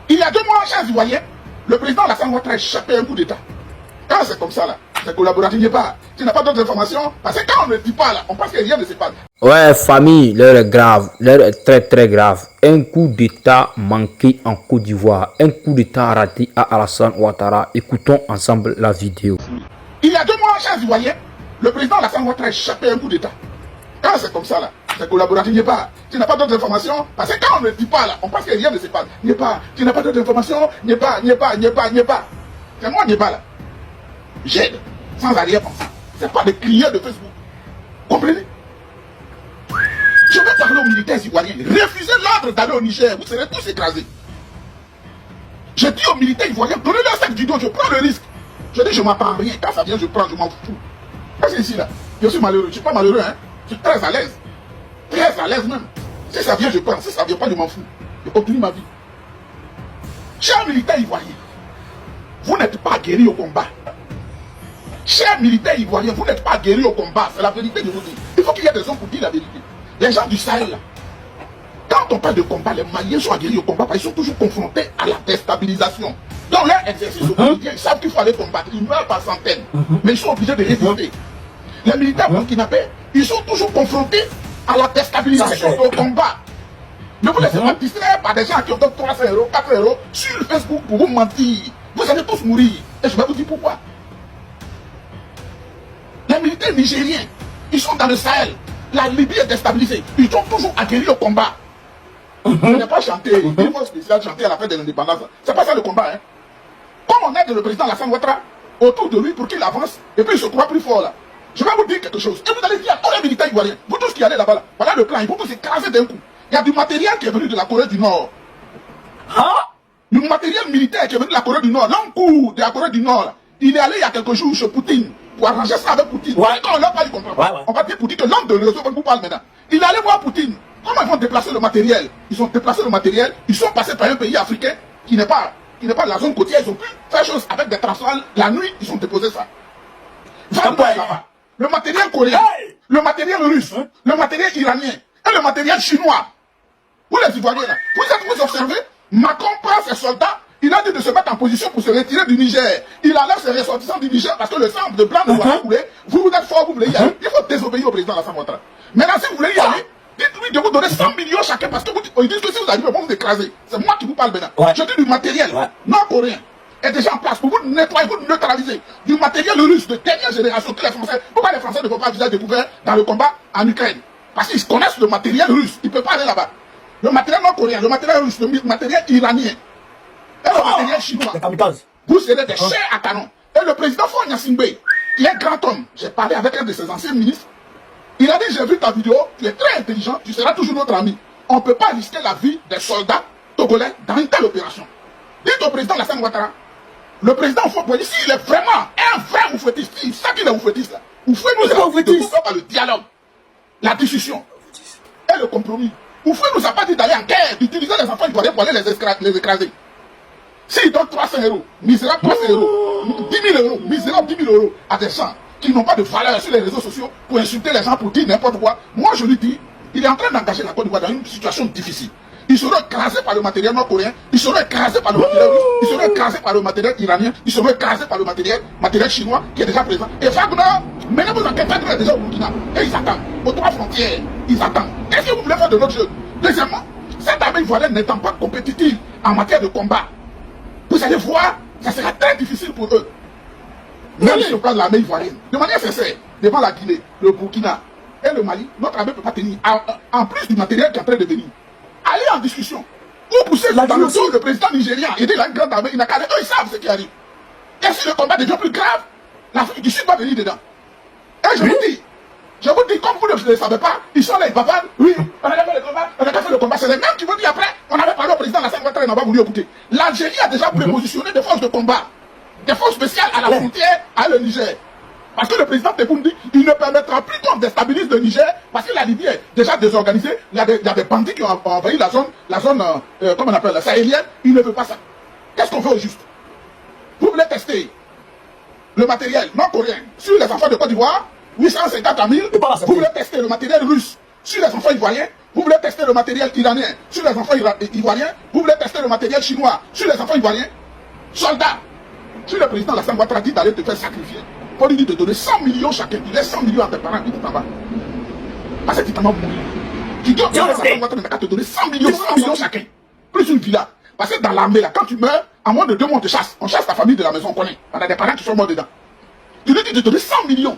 Il y a 2 mois, chers Ivoiriens, le président Alassane Ouattara a échappé un coup d'État. Quand c'est comme ça, là, c'est collaboratif, n'y est pas. Tu n'as pas d'autres informations, parce que quand on ne dit pas, là, on pense que rien ne se passe. Ouais, famille, l'heure est grave, l'heure est très très grave. Un coup d'État manqué en Côte d'Ivoire, un coup d'État raté à Alassane Ouattara. Écoutons ensemble la vidéo. Il y a 2 mois, chers Ivoiriens, le président Alassane Ouattara a échappé un coup d'État. Quand c'est comme ça, là, c'est collaboratif, n'y est pas. Tu n'as pas d'autres informations, parce que quand on ne dit pas, là, on pense que rien ne se passe. N'y est pas. Tu n'as pas d'autres informations, n'y est pas. C'est moi, n'y est pas, là. J'aide, sans arrière-pensée. C'est pas des clients de Facebook. Comprenez? Je vais parler aux militaires ivoiriens. Refusez l'ordre d'aller au Niger, vous serez tous écrasés. Je dis aux militaires ivoiriens, donnez-leur 5 du dos, je prends le risque. Je dis, je ne m'attends à rien. Quand ça vient, je prends, je m'en fous. Parce que ici, là, je suis malheureux. Je ne suis pas malheureux, hein. Je suis très à l'aise. Très à l'aise même. Si ça vient, je prends. Si ça ne vient pas, je m'en fous. Je continue ma vie. Chers militaires ivoiriens, vous n'êtes pas guéris au combat. Chers militaires ivoiriens, vous n'êtes pas guéris au combat. C'est la vérité que je vous dis. Il faut qu'il y ait des hommes pour dire la vérité. Les gens du Sahel, là, quand on parle de combat, les Maliens sont guéris au combat parce qu'ils sont toujours confrontés à la déstabilisation. Dans leur exercice au quotidien, ils savent qu'il faut aller combattre. Ils meurent par centaines. Mais ils sont obligés de résister. Les militaires burkinabés, ils sont toujours confrontés à la déstabilisation au combat. Ne vous laissez pas distraire par des gens qui ont donné 300 €, 4 € sur Facebook pour vous mentir. Vous allez tous mourir. Et je vais vous dire pourquoi. Les militaires nigériens, ils sont dans le Sahel. La Libye est déstabilisée. Ils sont toujours acquéris au combat. On n'est pas chanté. Il faut spécial chanter à la fête de l'indépendance. C'est pas ça le combat. Hein. Comme on aide le président Alassane Ouattara autour de lui pour qu'il avance, et puis il se croit plus fort là. Je vais vous dire quelque chose. Et vous allez dire à tous les militaires ivoiriens, vous tous qui allez là-bas, là, voilà le plan, ils vont tous s'écraser d'un coup. Il y a du matériel qui est venu de la Corée du Nord. Du matériel militaire qui est venu de la Corée du Nord. L'homme court de la Corée du Nord, là, il est allé il y a quelques jours chez Poutine pour arranger ça avec Poutine. Quand on l'a pas, il comprend. On va dire Poutine que l'homme de réseau vous parle maintenant. Il est allé voir Poutine. Comment ils vont déplacer le matériel? Ils ont déplacé le matériel. Ils sont passés par un pays africain qui n'est pas la zone côtière. Ils ont pu faire chose avec des transferts. La nuit, ils ont déposé ça. Le matériel coréen, le matériel russe, le matériel iranien et le matériel chinois. Vous les Ivoiriens là, vous observez, Macron prend ses soldats. Il a dit de se mettre en position pour se retirer du Niger. Il enlève ses ressortissants du Niger parce que le sang de blanc ne doit pas couler. Vous êtes fort, vous voulez y aller. Il faut désobéir au président Alassane Ouattara. Maintenant, si vous voulez y aller, dites-lui de vous donner 100 millions chacun parce que ils disent que si vous arrivez, vont vous écraser. C'est moi qui vous parle maintenant. Je dis du matériel nord-coréen est déjà en place pour vous nettoyer, vous neutraliser. Du matériel russe de dernière génération que les Français. Pourquoi les Français ne font pas visage découvert dans le combat en Ukraine? Parce qu'ils connaissent le matériel russe. Ils ne peuvent pas aller là-bas. Le matériel nord-coréen, le matériel russe, le matériel iranien. Et le matériel chinois, vous serez des chairs à canon. Et le président Faure Gnassingbé, qui est un grand homme, j'ai parlé avec un de ses anciens ministres, il a dit, j'ai vu ta vidéo, tu es très intelligent, tu seras toujours notre ami. On ne peut pas risquer la vie des soldats togolais dans une telle opération. Dites au président Alassane Ouattara, le président Faure Boigny, s'il est vraiment un vrai oufouettiste, il sait qu'il est oufouettiste là. Oufouettiste nous par le dialogue, la discussion et le compromis. Oufouettiste nous a pas dit d'aller en guerre, d'utiliser les enfants ivoiriens pour aller les écraser. S'il donne 300 €, misérable 300 €, 10 000 €, misérable 10 000 € à des gens qui n'ont pas de valeur sur les réseaux sociaux pour insulter les gens, pour dire n'importe quoi, moi je lui dis, il est en train d'engager la Côte d'Ivoire dans une situation difficile. Ils seront écrasés par le matériel nord-coréen, ils seront écrasés par le matériel russe, ils seront écrasés par le matériel iranien, ils seront écrasés par le matériel chinois qui est déjà présent. Et Wagner, menez vos enquêtes, Wagner est déjà au Burkina. Et ils attendent, aux 3 frontières, ils attendent. Qu'est-ce que vous voulez faire de notre jeu? Deuxièmement, cette armée ivoirienne n'étant pas compétitive en matière de combat, vous allez voir, ça sera très difficile pour eux. Même sur le plan de l'armée ivoirienne, de manière sincère, devant la Guinée, le Burkina et le Mali, notre armée ne peut pas tenir. En plus du matériel qui est en train de venir. Allez en discussion. Vous poussez dans le dos le président nigérien. Il dit il a une grande armée, il n'a qu'à aller. Eux, ils savent ce qui arrive. Et si le combat devient plus grave, l'Afrique du Sud va venir dedans. Et je vous dis, comme vous ne le savez pas, ils sont là, ils bavardent. Oui, on a fait le combat, on a fait le combat. C'est les mêmes qui vont dire après, on avait parlé au président Alassane Ouattara, il n'a pas voulu écouter. L'Algérie a déjà prépositionné des forces de combat, des forces spéciales à la frontière à le Niger. Parce que le président Tebboune dit, il ne permettra plus qu'on déstabilise le Niger, parce que la Libye est déjà désorganisée, il y a des bandits qui ont envahi la zone comment on appelle, la sahélienne, il ne veut pas ça. Qu'est-ce qu'on fait au juste? Vous voulez tester le matériel nord-coréen sur les enfants de Côte d'Ivoire, 850 000, vous voulez tester le matériel russe sur les enfants ivoiriens, Vous voulez tester le matériel iranien sur les enfants ivoiriens. Vous voulez tester le matériel chinois sur les enfants ivoiriens. Soldats. Si le président Alassane Ouattara dit d'aller te faire sacrifier, pour lui dire de donner 100 millions chacun, tu laisses 100 millions à tes parents et tu t'en vas. Parce que tu t'en vas mourir. Tu dois te donner 100 millions chacun. Plus une villa. Parce que dans l'armée, là, quand tu meurs, en moins de 2 mois, on te chasse. On chasse ta famille de la maison, on connaît. On a des parents qui sont morts dedans. Tu lui dis de donner 100 millions.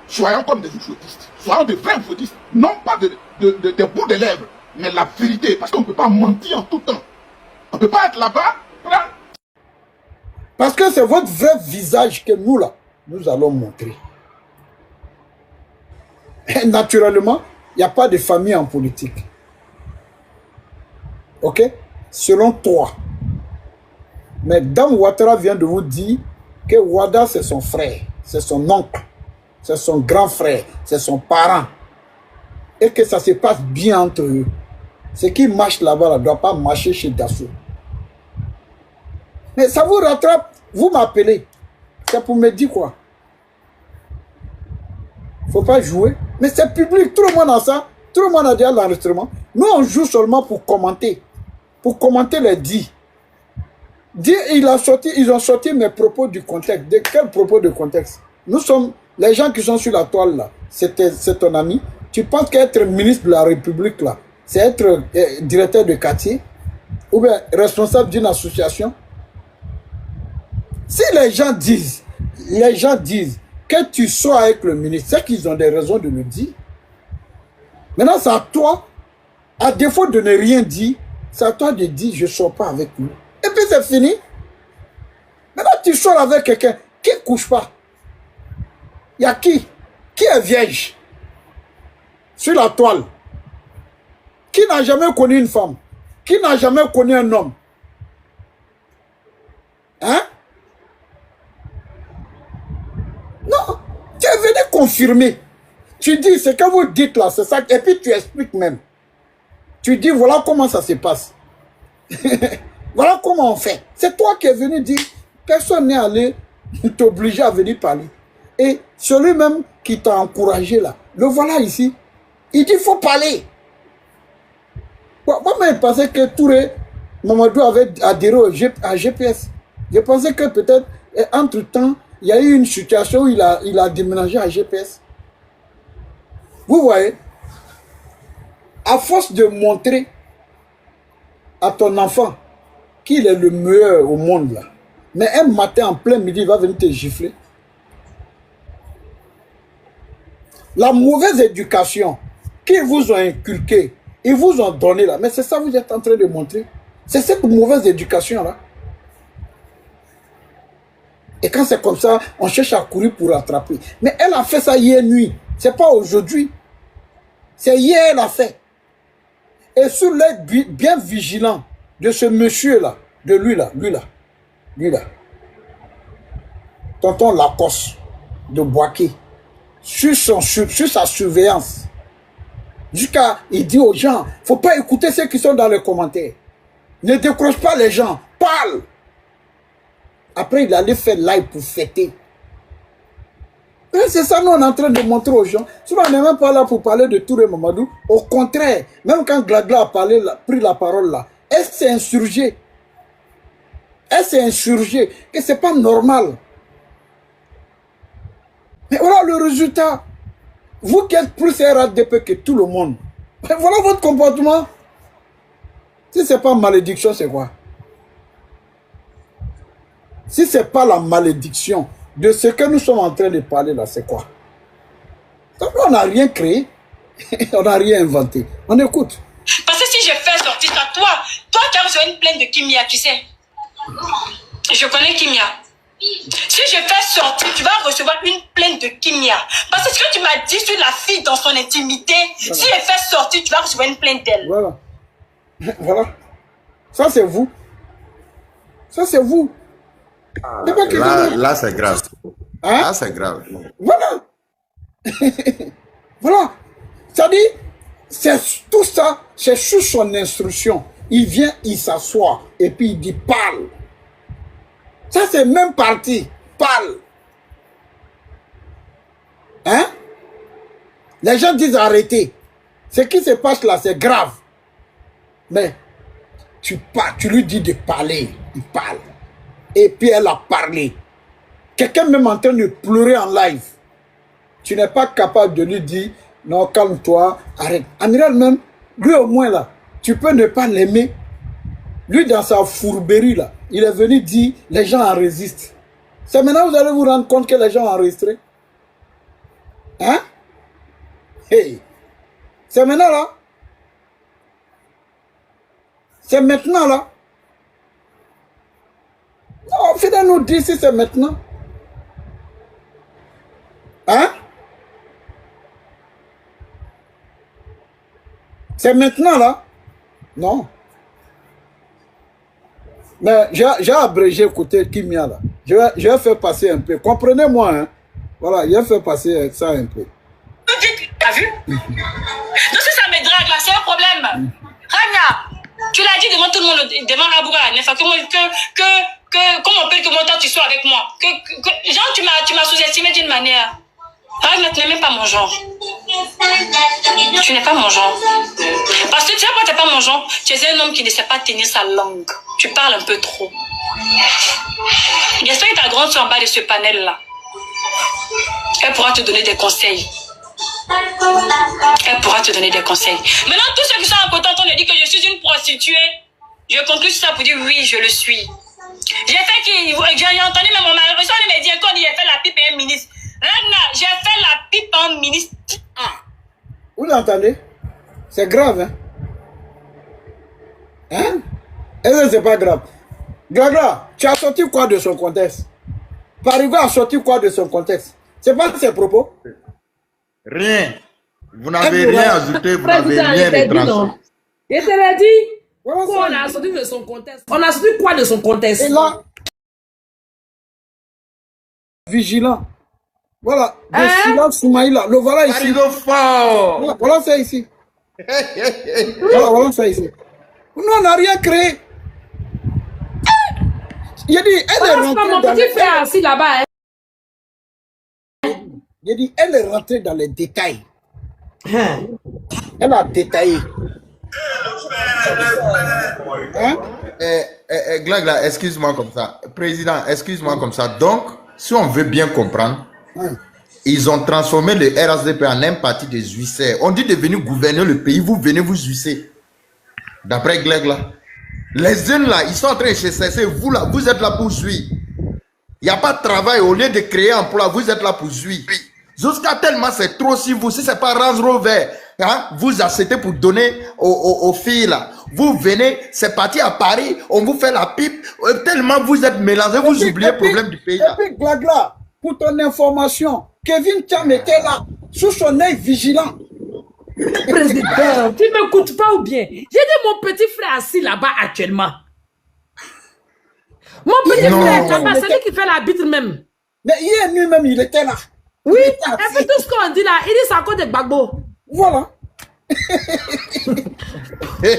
Soyons comme des foutistes. Soyons des vrais foutistes. Non pas des bouts de lèvres, mais la vérité. Parce qu'on ne peut pas mentir en tout temps. On ne peut pas être là-bas. Parce que c'est votre vrai visage que nous, là, nous allons montrer. Et naturellement, il n'y a pas de famille en politique. Ok? Selon toi. Mais Dame Ouattara vient de vous dire que Wada, c'est son frère, c'est son oncle, c'est son grand frère, c'est son parent. Et que ça se passe bien entre eux. Ce qui marche là-bas ne doit pas marcher chez Dasso. Mais ça vous rattrape, vous m'appelez. C'est pour me dire quoi? Faut pas jouer. Mais c'est public, tout le monde a ça. Tout le monde a déjà l'enregistrement. Nous, on joue seulement pour commenter. Pour commenter les dits. Ils ont sorti mes propos du contexte. De quel propos de contexte? Nous sommes, les gens qui sont sur la toile là, c'est ton ami. Tu penses qu'être ministre de la République là, c'est être directeur de quartier? Ou bien responsable d'une association? Si les gens disent que tu sois avec le ministre, c'est qu'ils ont des raisons de le dire. Maintenant, c'est à toi, à défaut de ne rien dire, c'est à toi de dire je ne sors pas avec lui. Et puis c'est fini. Maintenant, tu sors avec quelqu'un qui ne couche pas. Il y a qui? Qui est vierge? Sur la toile. Qui n'a jamais connu une femme? Qui n'a jamais connu un homme? Hein? Non, tu es venu confirmer. Tu dis, ce que vous dites là, c'est ça. Et puis tu expliques même. Tu dis, voilà comment ça se passe. Voilà comment on fait. C'est toi qui es venu dire, personne n'est allé t'obliger à venir parler. Et celui-même qui t'a encouragé là, le voilà ici. Il dit, il faut parler. Moi-même, je pensais que Touré, Mamadou avait adhéré à GPS. Je pensais que peut-être, entre-temps, il y a eu une situation où il a déménagé à GPS. Vous voyez, à force de montrer à ton enfant qu'il est le meilleur au monde là, mais un matin en plein midi, il va venir te gifler. La mauvaise éducation qu'ils vous ont inculquée, ils vous ont donné là, mais c'est ça que vous êtes en train de montrer. C'est cette mauvaise éducation là. Et quand c'est comme ça, on cherche à courir pour rattraper. Mais elle a fait ça hier nuit. C'est pas aujourd'hui. C'est hier elle a fait. Et sur l'être bien vigilant de ce monsieur-là, de lui là, tonton Lacoste de Boaké, sur sa surveillance, jusqu'à, il dit aux gens, faut pas écouter ceux qui sont dans les commentaires. Ne décroche pas les gens, parle. Après, il allait faire live pour fêter. C'est ça, nous, on est en train de montrer aux gens. Sinon, on n'est même pas là pour parler de Touré Mamadou. Au contraire, même quand Glagla a pris la parole là, elle s'est insurgée. Elle s'est insurgée. Et c'est pas normal. Mais voilà le résultat. Vous qui êtes plus RADP que tout le monde. Voilà votre comportement. Si c'est pas malédiction, c'est quoi? Si ce n'est pas la malédiction de ce que nous sommes en train de parler là, c'est quoi? Donc on n'a rien créé, on n'a rien inventé. On écoute. Parce que si je fais sortir ça, toi tu as reçu une plainte de Kimia, tu sais. Je connais Kimia. Si je fais sortir, tu vas recevoir une plainte de Kimia. Parce que ce que tu m'as dit sur la fille dans son intimité, voilà. Si je fais sortir, tu vas recevoir une plainte d'elle. Voilà. Voilà. Ça c'est vous. Ça c'est vous. Là c'est grave. Hein? Là c'est grave. Voilà. Voilà. C'est-à-dire, tout ça, c'est sous son instruction. Il vient, il s'assoit et puis il dit parle. Ça c'est même parti. Parle. Hein? Les gens disent arrêtez. Ce qui se passe là, c'est grave. Mais tu lui dis de parler, il parle. Et puis elle a parlé. Quelqu'un même en train de pleurer en live. Tu n'es pas capable de lui dire, non, calme-toi, arrête. Amiral même, lui au moins là, tu peux ne pas l'aimer. Lui dans sa fourberie là, il est venu dire, les gens en résistent. C'est maintenant que vous allez vous rendre compte que les gens ont enregistré. Hein? Hey! C'est maintenant là. C'est maintenant là. Non, Fidel nous dit si c'est maintenant. Hein? C'est maintenant là? Non. Mais j'ai abrégé côté Kimia là. Je vais faire passer un peu. Comprenez-moi, hein? Voilà, je vais faire passer ça un peu. T'as vu? Donc si ça me drague là, c'est un problème. Rania, tu l'as dit devant tout le monde, devant Rabouga, comment on peut que toi tu sois avec moi? Genre tu m'as sous-estimé d'une manière. Rania, tu n'es même pas mon genre. Tu n'es pas mon genre. Parce que tu sais pourquoi tu n'es pas mon genre? Tu es un homme qui ne sait pas tenir sa langue. Tu parles un peu trop. J'espère que ta grande soeur en bas de ce panel là. Elle pourra te donner des conseils. Elle pourra te donner des conseils. Maintenant, tous ceux qui sont à côté en train de dire que je suis une prostituée, je conclue ça pour dire oui, je le suis. J'ai entendu même mon mari, il m'a dit encore, il a fait la pipe à un ministre. Ragna, j'ai fait la pipe à un ministre. Ah. Vous l'entendez? C'est grave, hein? Hein? Est-ce que c'est pas grave? Gaga, tu as sorti quoi de son contexte? Parigo a sorti quoi de son contexte? C'est pas ses propos? Rien. Vous n'avez rien ajouté, vous n'avez rien retranché. Et te l'a dit. Voilà, quoi, on a sorti de son contexte. On a sorti quoi de son contexte? Et là, vigilant. Voilà, de silence Soumaïla. Le voilà ici. Parigo fort. Voilà ça ici. Voilà ça ici. Nous, on n'a rien créé. Il a dit, elle est rentrée mon petit frère assis là-bas. Il a dit, elle est rentrée dans les détails. Elle a détaillé. Hein? Glagla, excuse-moi comme ça. Président, excuse-moi comme ça. Donc, si on veut bien comprendre, ils ont transformé le RSDP en un parti des huissiers. On dit de venir gouverner le pays, vous venez vous huisser. D'après Glagla. Les jeunes là, ils sont en train de chercher. Vous là, vous êtes là pour suivre. Il n'y a pas de travail. Au lieu de créer un emploi, vous êtes là pour suivre. Jusqu'à tellement c'est trop si vous, si c'est pas Range Rover, hein, vous achetez pour donner aux filles là. Vous venez, c'est parti à Paris, on vous fait la pipe. Tellement vous êtes mélangés, vous oubliez le problème du pays là. Et puis Glagla, pour ton information, Kevin Cham était là, sous son œil vigilant. Président, tu ne m'écoutes pas ou bien? J'ai dit mon petit frère assis là-bas actuellement. Mon petit frère là-bas, c'est lui qui fait la bite même. Mais hier lui-même, il était là. Oui, et puis tout ce qu'on dit là, il dit c'est encore des Gbagbo. Voilà. et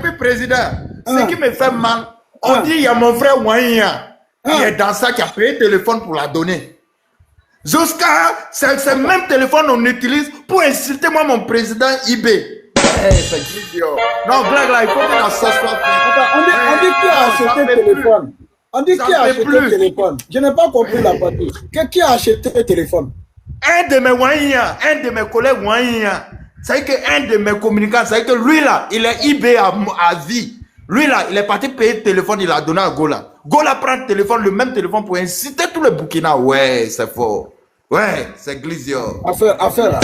puis, président, ce qui me fait mal, on dit il y a mon frère Wanya qui est dans ça, qui a payé le téléphone pour la donner. Jusqu'à ce même téléphone on utilise pour insulter moi mon président IB. C'est idiot. Non, blague là, il faut que la sauce soit faite. On dit qui a acheté le téléphone. On dit qui a acheté le téléphone. Je n'ai pas compris la partie. Qui a acheté le téléphone? Un de mes Wanya, un de mes collègues Wanya, c'est qu'un de mes communicants, c'est que lui là, il est IB à vie. Lui là, il est parti payer le téléphone, il a donné à Gola. Gola prend le téléphone, le même téléphone pour inciter tous les Burkina. Ouais, c'est fort. Ouais, c'est Glizio. Affaire là.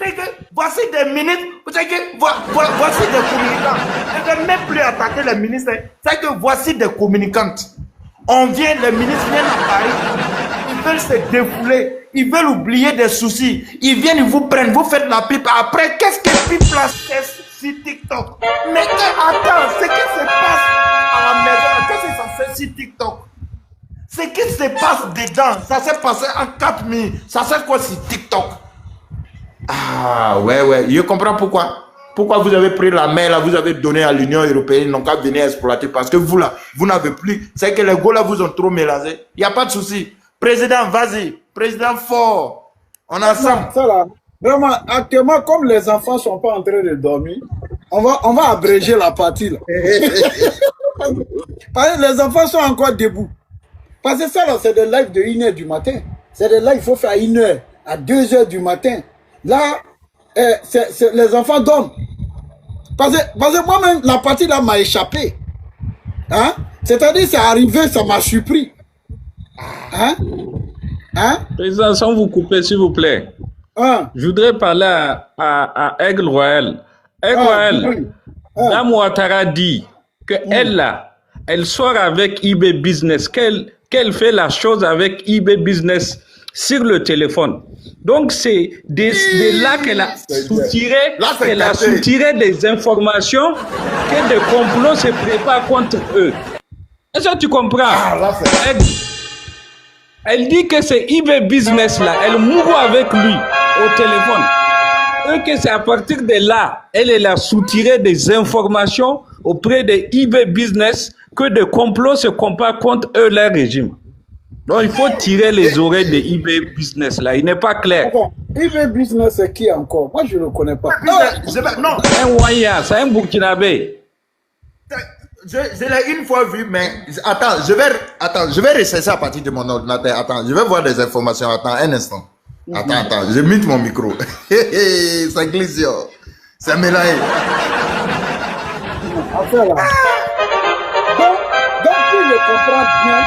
C'est que voici des ministres, c'est que voici des communicants. Je ne vais même plus attaquer les ministres. C'est que voici des communicantes. On vient, les ministres viennent à Paris, ils veulent se défouler, ils veulent oublier des soucis. Ils viennent, ils vous prennent, vous faites la pipe. Après, qu'est-ce que pipe là sur TikTok? Mais attends, ce qui se passe à la maison, qu'est-ce que ça fait sur TikTok? Ce qui se passe dedans, ça s'est passé en 4 minutes. Ça sert quoi sur TikTok? Ah, ouais, je comprends pourquoi. Pourquoi vous avez pris la main là, vous avez donné à l'Union européenne, ils n'ont qu'à venir exploiter. Parce que vous là, vous n'avez plus. C'est que les gars là vous ont trop mélangé. Il n'y a pas de souci. Président, vas-y. Président fort. On a ensemble. Ça là, vraiment, actuellement, comme les enfants ne sont pas en train de dormir, on va abréger la partie là. Parce que les enfants sont encore debout. Parce que ça là, c'est des lives de 1h du matin. C'est des lives, il faut faire 1h à 2h du matin. Là, les enfants dorment. Parce que moi-même, la partie là m'a échappé. Hein? C'est-à-dire, c'est arrivé, ça m'a surpris. Hein? Hein? Président, sans vous couper, s'il vous plaît. Hein? Je voudrais parler à Aigle Royal. Aigle Royal, Dame Ouattara dit qu'elle là, elle sort avec eBay Business, qu'elle fait la chose avec eBay Business sur le téléphone. Donc c'est de là qu'elle a soutiré des informations que des complots se préparent contre eux. Est-ce que tu comprends? Elle dit que c'est eBay Business là, elle mourut avec lui au téléphone. Et que c'est à partir de là, elle a soutiré des informations auprès de eBay Business que des complots se comparent contre eux, leur régime. Donc il faut tirer les oreilles de eBay Business là, il n'est pas clair. eBay Business c'est qui encore? Moi je ne le connais pas. Non. Un Wanya, c'est un Burkinabé. Je l'ai une fois vu, mais attends, je vais recesser à partir de mon ordinateur. Attends, je vais voir des informations. Attends, un instant. Attends, je mute mon micro. Ça glisse, yo. C'est mélangé. Affaire là. Donc, tu le comprends bien.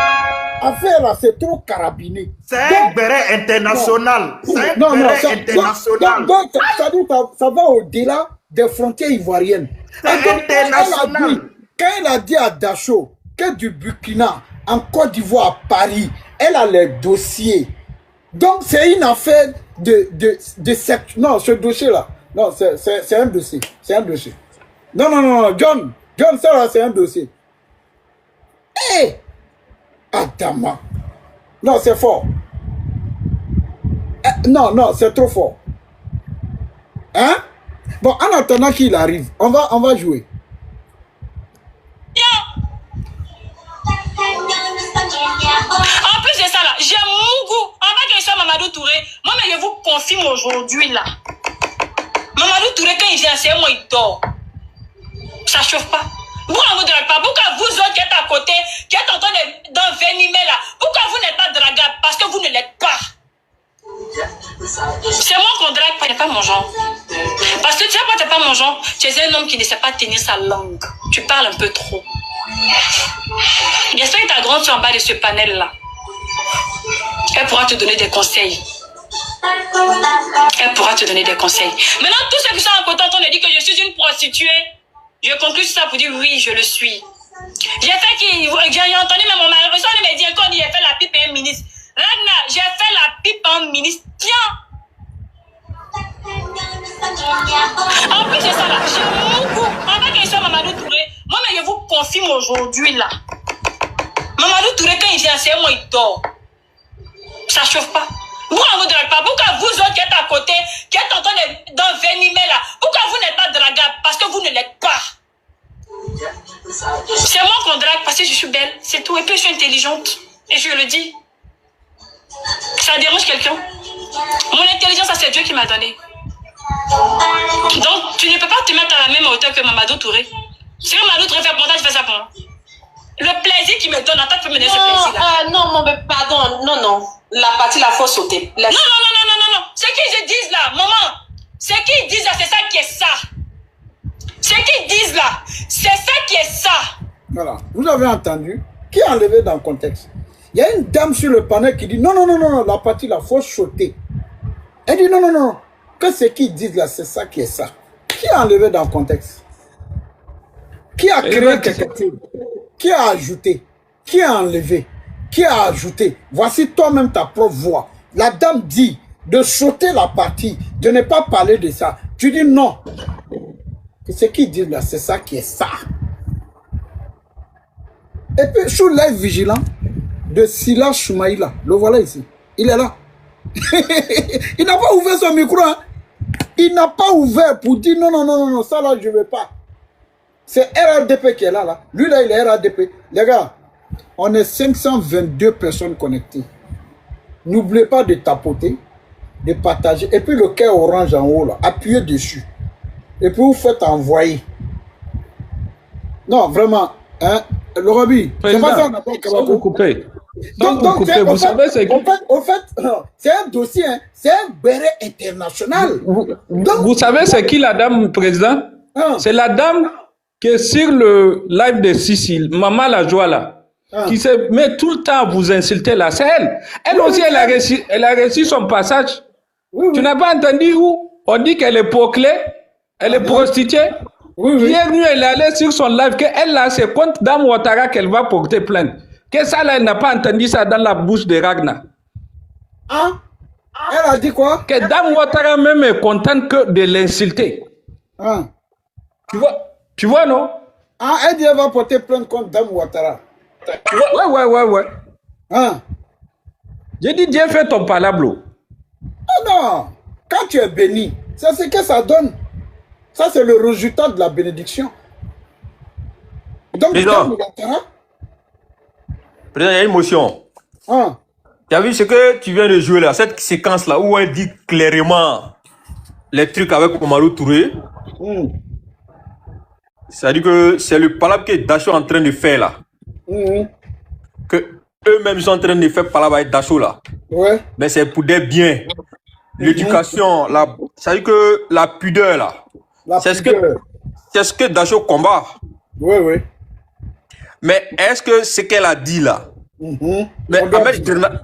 Affaire là, c'est trop carabiné. C'est un béret international. C'est un béret international. Donc, ça va au-delà des frontières ivoiriennes. C'est international. Quand elle a dit à Dacho que du Burkina, en Côte d'Ivoire, à Paris, elle a les dossiers. Donc, c'est une affaire de secte. Non, ce dossier-là. Non, c'est un dossier. C'est un dossier. Non, John, ça là, c'est un dossier. Hé! Adama. Non, c'est fort. Non, c'est trop fort. Hein? Bon, en attendant qu'il arrive, on va jouer. En plus de ça là, j'ai Mougou. En bas que soit Mamadou Touré, moi mais je vous confirme aujourd'hui là. Mamadou Touré quand il vient, c'est moi il dort. Ça chauffe pas. Pourquoi vous ne draguez pas? Pourquoi vous autres qui êtes à côté, qui êtes en train d'envenimer là, pourquoi vous n'êtes pas dragable? Parce que vous ne l'êtes pas. C'est moi qu'on drague, pas, pas mon genre. Parce que tu sais pas, t'es pas mon genre. Tu es un homme qui ne sait pas tenir sa langue. Tu parles un peu trop. J'espère que ta grande soeur en bas de ce panel là, elle pourra te donner des conseils. Elle pourra te donner des conseils. Maintenant, tous ceux qui sont à côté, on me dit que je suis une prostituée. Je conclue ça pour dire oui, je le suis. J'ai entendu même mon mari, il m'a dit encore, j'ai fait la pipe à un ministre. Ragna, j'ai fait la pipe à un ministre. Tiens. En plus de ça là, j'ai beaucoup. En bas que soit Mamadou Touré, moi mais je vous confirme aujourd'hui là. Mamadou Touré quand il vient, c'est moi il dort. Ça chauffe pas. Pourquoi vous ne draguez pas? Pourquoi vous autres qui êtes à côté, qui êtes en train d'envenimer là, pourquoi vous n'êtes pas dragable? Parce que vous ne l'êtes pas. C'est moi qu'on drague parce que je suis belle, c'est tout. Et puis je suis intelligente. Et je le dis. Ça dérange quelqu'un? Mon intelligence, ça c'est Dieu qui m'a donné. Donc tu ne peux pas te mettre à la même hauteur que Mamadou Touré. Si Mamadou Touré fait pour moi, je fais ça pour moi. Le plaisir qu'il me donne, en tant que me donner ce plaisir-là. Non, mais pardon, non. La partie, la faut sauter. Non. Ce qu'ils disent là, maman, ce qu'ils disent là, c'est ça qui est ça. Ce qu'ils disent là, c'est ça qui est ça. Voilà. Vous avez entendu? Qui a enlevé dans le contexte? Il y a une dame sur le panel qui dit non, la partie là, faut sauter. Elle dit non. Que ce qu'ils disent là, c'est ça qui est ça. Qui a enlevé dans le contexte? Qui a créé quelque chose? Qui a ajouté? Qui a enlevé? Qui a ajouté? Voici toi-même ta propre voix. La dame dit de sauter la partie, de ne pas parler de ça. Tu dis non. Et ce qu'ils disent là, c'est ça qui est ça. Et puis, sur live vigilant de Silas Soumaïla, le voilà ici. Il est là. Il n'a pas ouvert son micro. Hein. Il n'a pas ouvert pour dire non, ça là, je ne veux pas. C'est RADP qui est là. Lui là, il est RADP. Les gars, on est 522 personnes connectées. N'oubliez pas de tapoter. de partager. Et puis le cœur orange en haut, là, appuyez dessus. Et puis vous faites envoyer. Non, vraiment, hein, le Roby, c'est pas ça, sans vous couper. Donc, vous savez, c'est au fait, c'est un dossier, hein, c'est un béret international. Vous savez, c'est qui la dame, président? C'est la dame qui est sur le live de Sicile, Maman la joie là, qui se met tout le temps à vous insulter là. C'est elle. Elle aussi, elle a réussi son passage. Tu n'as pas entendu où on dit qu'elle est proclée, elle est prostituée. Hier nuit, elle est allée sur son live, qu'elle là, c'est contre Dame Ouattara qu'elle va porter plainte. Que ça là, elle n'a pas entendu ça dans la bouche de Ragnar. Elle a dit quoi? Que Dame Ouattara même est contente que de l'insulter. Tu vois, non? Elle dit qu'elle va porter plainte contre Dame Ouattara. Ouais. J'ai dit, Dieu fait ton palablo. Non, quand tu es béni, c'est ce que ça donne. Ça, c'est le résultat de la bénédiction. Donc, Président, il y a une motion. Tu as vu ce que tu viens de jouer là, cette séquence-là, où elle dit clairement les trucs avec Omarou Touré. C'est-à-dire que c'est le palabre que Dacho est en train de faire là. Que eux-mêmes sont en train de faire palabre avec Dacho là. Mais c'est pour des biens. L'éducation, c'est-à-dire que la pudeur là. C'est ce que Dacho combat. Mais est-ce que ce qu'elle a dit là, mais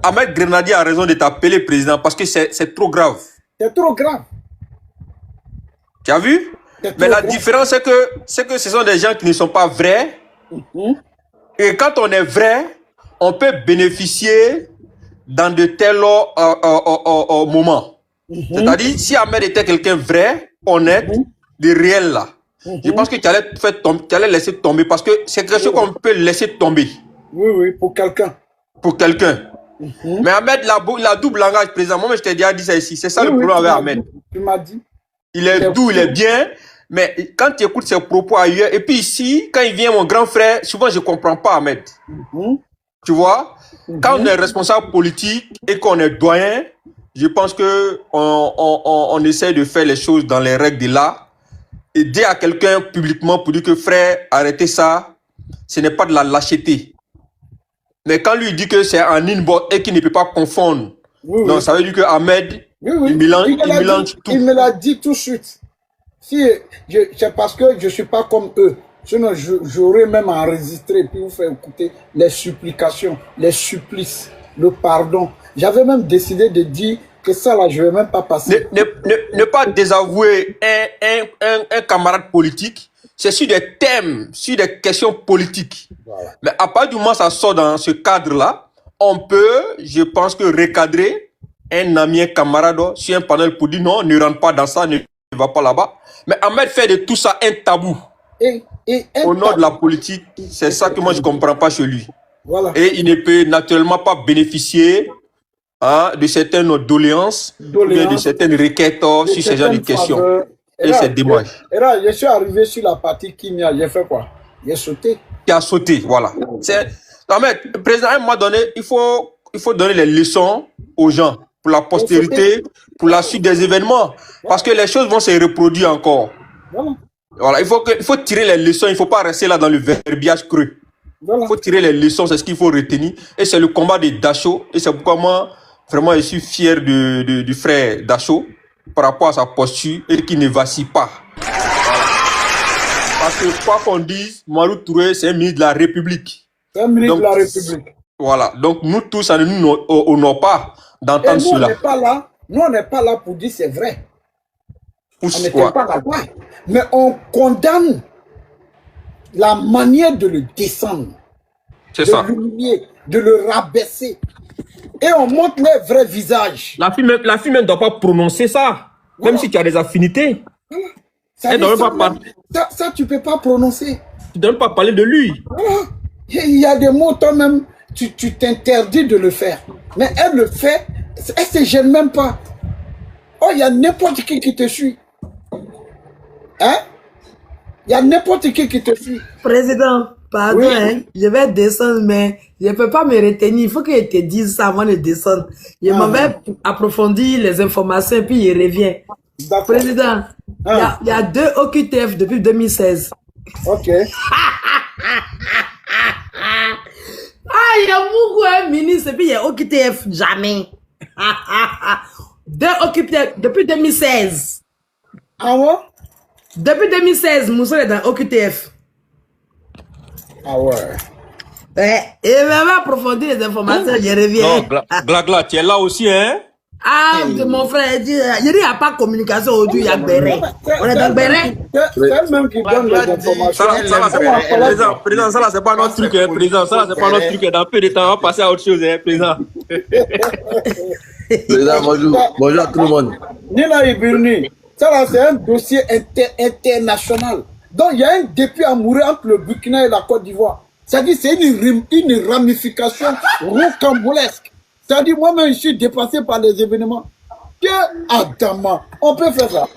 Ahmed Grenadier a raison de t'appeler président parce que c'est trop grave. C'est trop grave. Tu as vu? Mais la différence, c'est que ce sont des gens qui ne sont pas vrais. Et quand on est vrai, on peut bénéficier dans de tels moments. C'est-à-dire, si Ahmed était quelqu'un vrai, honnête, de réel là, je pense que tu allais laisser tomber parce que c'est quelque chose qu'on peut laisser tomber. Pour quelqu'un. Pour quelqu'un. Mais Ahmed, la double langage, président, moi je t'ai déjà dit ça ici, c'est ça le problème avec Ahmed. Tu m'as dit. Il est doux, il est bien, mais quand tu écoutes ses propos ailleurs, et puis ici, quand il vient mon grand frère, souvent je ne comprends pas Ahmed. Tu vois, quand on est responsable politique et qu'on est doyen, je pense que on essaie de faire les choses dans les règles de l'art. Et dire à quelqu'un publiquement pour dire que frère, arrêtez ça, ce n'est pas de la lâcheté. Mais quand lui dit que c'est un inbox et qu'il ne peut pas confondre, donc ça veut dire que Ahmed, il mélange tout. Il me l'a dit tout de suite. C'est parce que je ne suis pas comme eux. Sinon, j'aurais même enregistré puis vous faire écouter les supplications, les supplices, le pardon. J'avais même décidé de dire que ça là, je ne vais même pas passer. Ne pas désavouer un camarade politique, c'est sur des thèmes, sur des questions politiques. Mais à partir du moment où ça sort dans ce cadre-là, on peut, je pense que recadrer un ami, un camarade sur un panel pour dire non, ne rentre pas dans ça, ne va pas là-bas. Mais Ahmed fait de tout ça un tabou. Au nom de la politique, c'est ça que moi je ne comprends pas chez lui. Et il ne peut naturellement pas bénéficier de certaines doléances, de certaines requêtes sur ce genre de questions. Et c'est dommage. Et là, je suis arrivé sur la partie Kimia, j'ai fait quoi? J'ai sauté. Tu as sauté, voilà. Non, mais, président, à un moment donné, il faut donner les leçons aux gens, pour la postérité, pour la suite des événements. Parce que les choses vont se reproduire encore. Voilà, il faut tirer les leçons, il ne faut pas rester là dans le verbiage creux. Il faut tirer les leçons, c'est ce qu'il faut retenir. Et c'est le combat de Dacho. Et c'est pourquoi moi, vraiment, je suis fier du frère Dacho par rapport à sa posture et qu'il ne vacille pas. Voilà. Parce que quoi qu'on dise, Marou Touré, c'est un ministre de la République. C'est un ministre de la République. Voilà. Donc nous tous, ça ne nous honore pas d'entendre cela. Nous, on n'est pas là pour dire c'est vrai. On n'était pas là-bas. Mais on condamne la manière de le descendre. C'est ça. De l'humilier, de le rabaisser. Et on montre les vrais visages. La fille même ne doit pas prononcer ça. Même si tu as des affinités. Elle doit pas parler. Ça, tu ne peux pas prononcer. Tu ne dois pas parler de lui. Il y a des mots, toi-même, tu t'interdis de le faire. Mais elle le fait, elle ne se gêne même pas. Oh, il y a n'importe qui te suit. Hein? Il y a n'importe qui te suit. Président, pardon, Oui. hein, je vais descendre, mais je ne peux pas me retenir. Il faut que je te dise ça avant de descendre. Je m'en vais approfondir les informations et puis je reviens. D'accord. Président, il y a 2 OQTF depuis 2016. Ok. Ah, il y a beaucoup un ministre et puis il y a OQTF jamais. 2 OQTF depuis 2016. Ah ouais? Depuis 2016, Moussa est dans OQTF. Ah ouais. Et même approfondir les informations, je reviens. Non, Glagla, tu es là aussi, hein? Ah, mon frère, il dit, il n'y a pas de communication aujourd'hui, il y a Béret. On est dans Béret. C'est elle-même qui donne les informations. Président, ça là, c'est pas notre truc, hein, président. Ça là, c'est pas notre truc. Dans peu de temps, on va passer à autre chose, hein, président. Président, bonjour. Bonjour à tout le monde. Nina Ibirni, ça là, c'est un dossier international. Donc, il y a un député à mourir entre le Burkina et la Côte d'Ivoire. C'est-à-dire, c'est une ramification rocambolesque. C'est-à-dire, moi-même, je suis dépassé par les événements. Que Adama, on peut faire ça.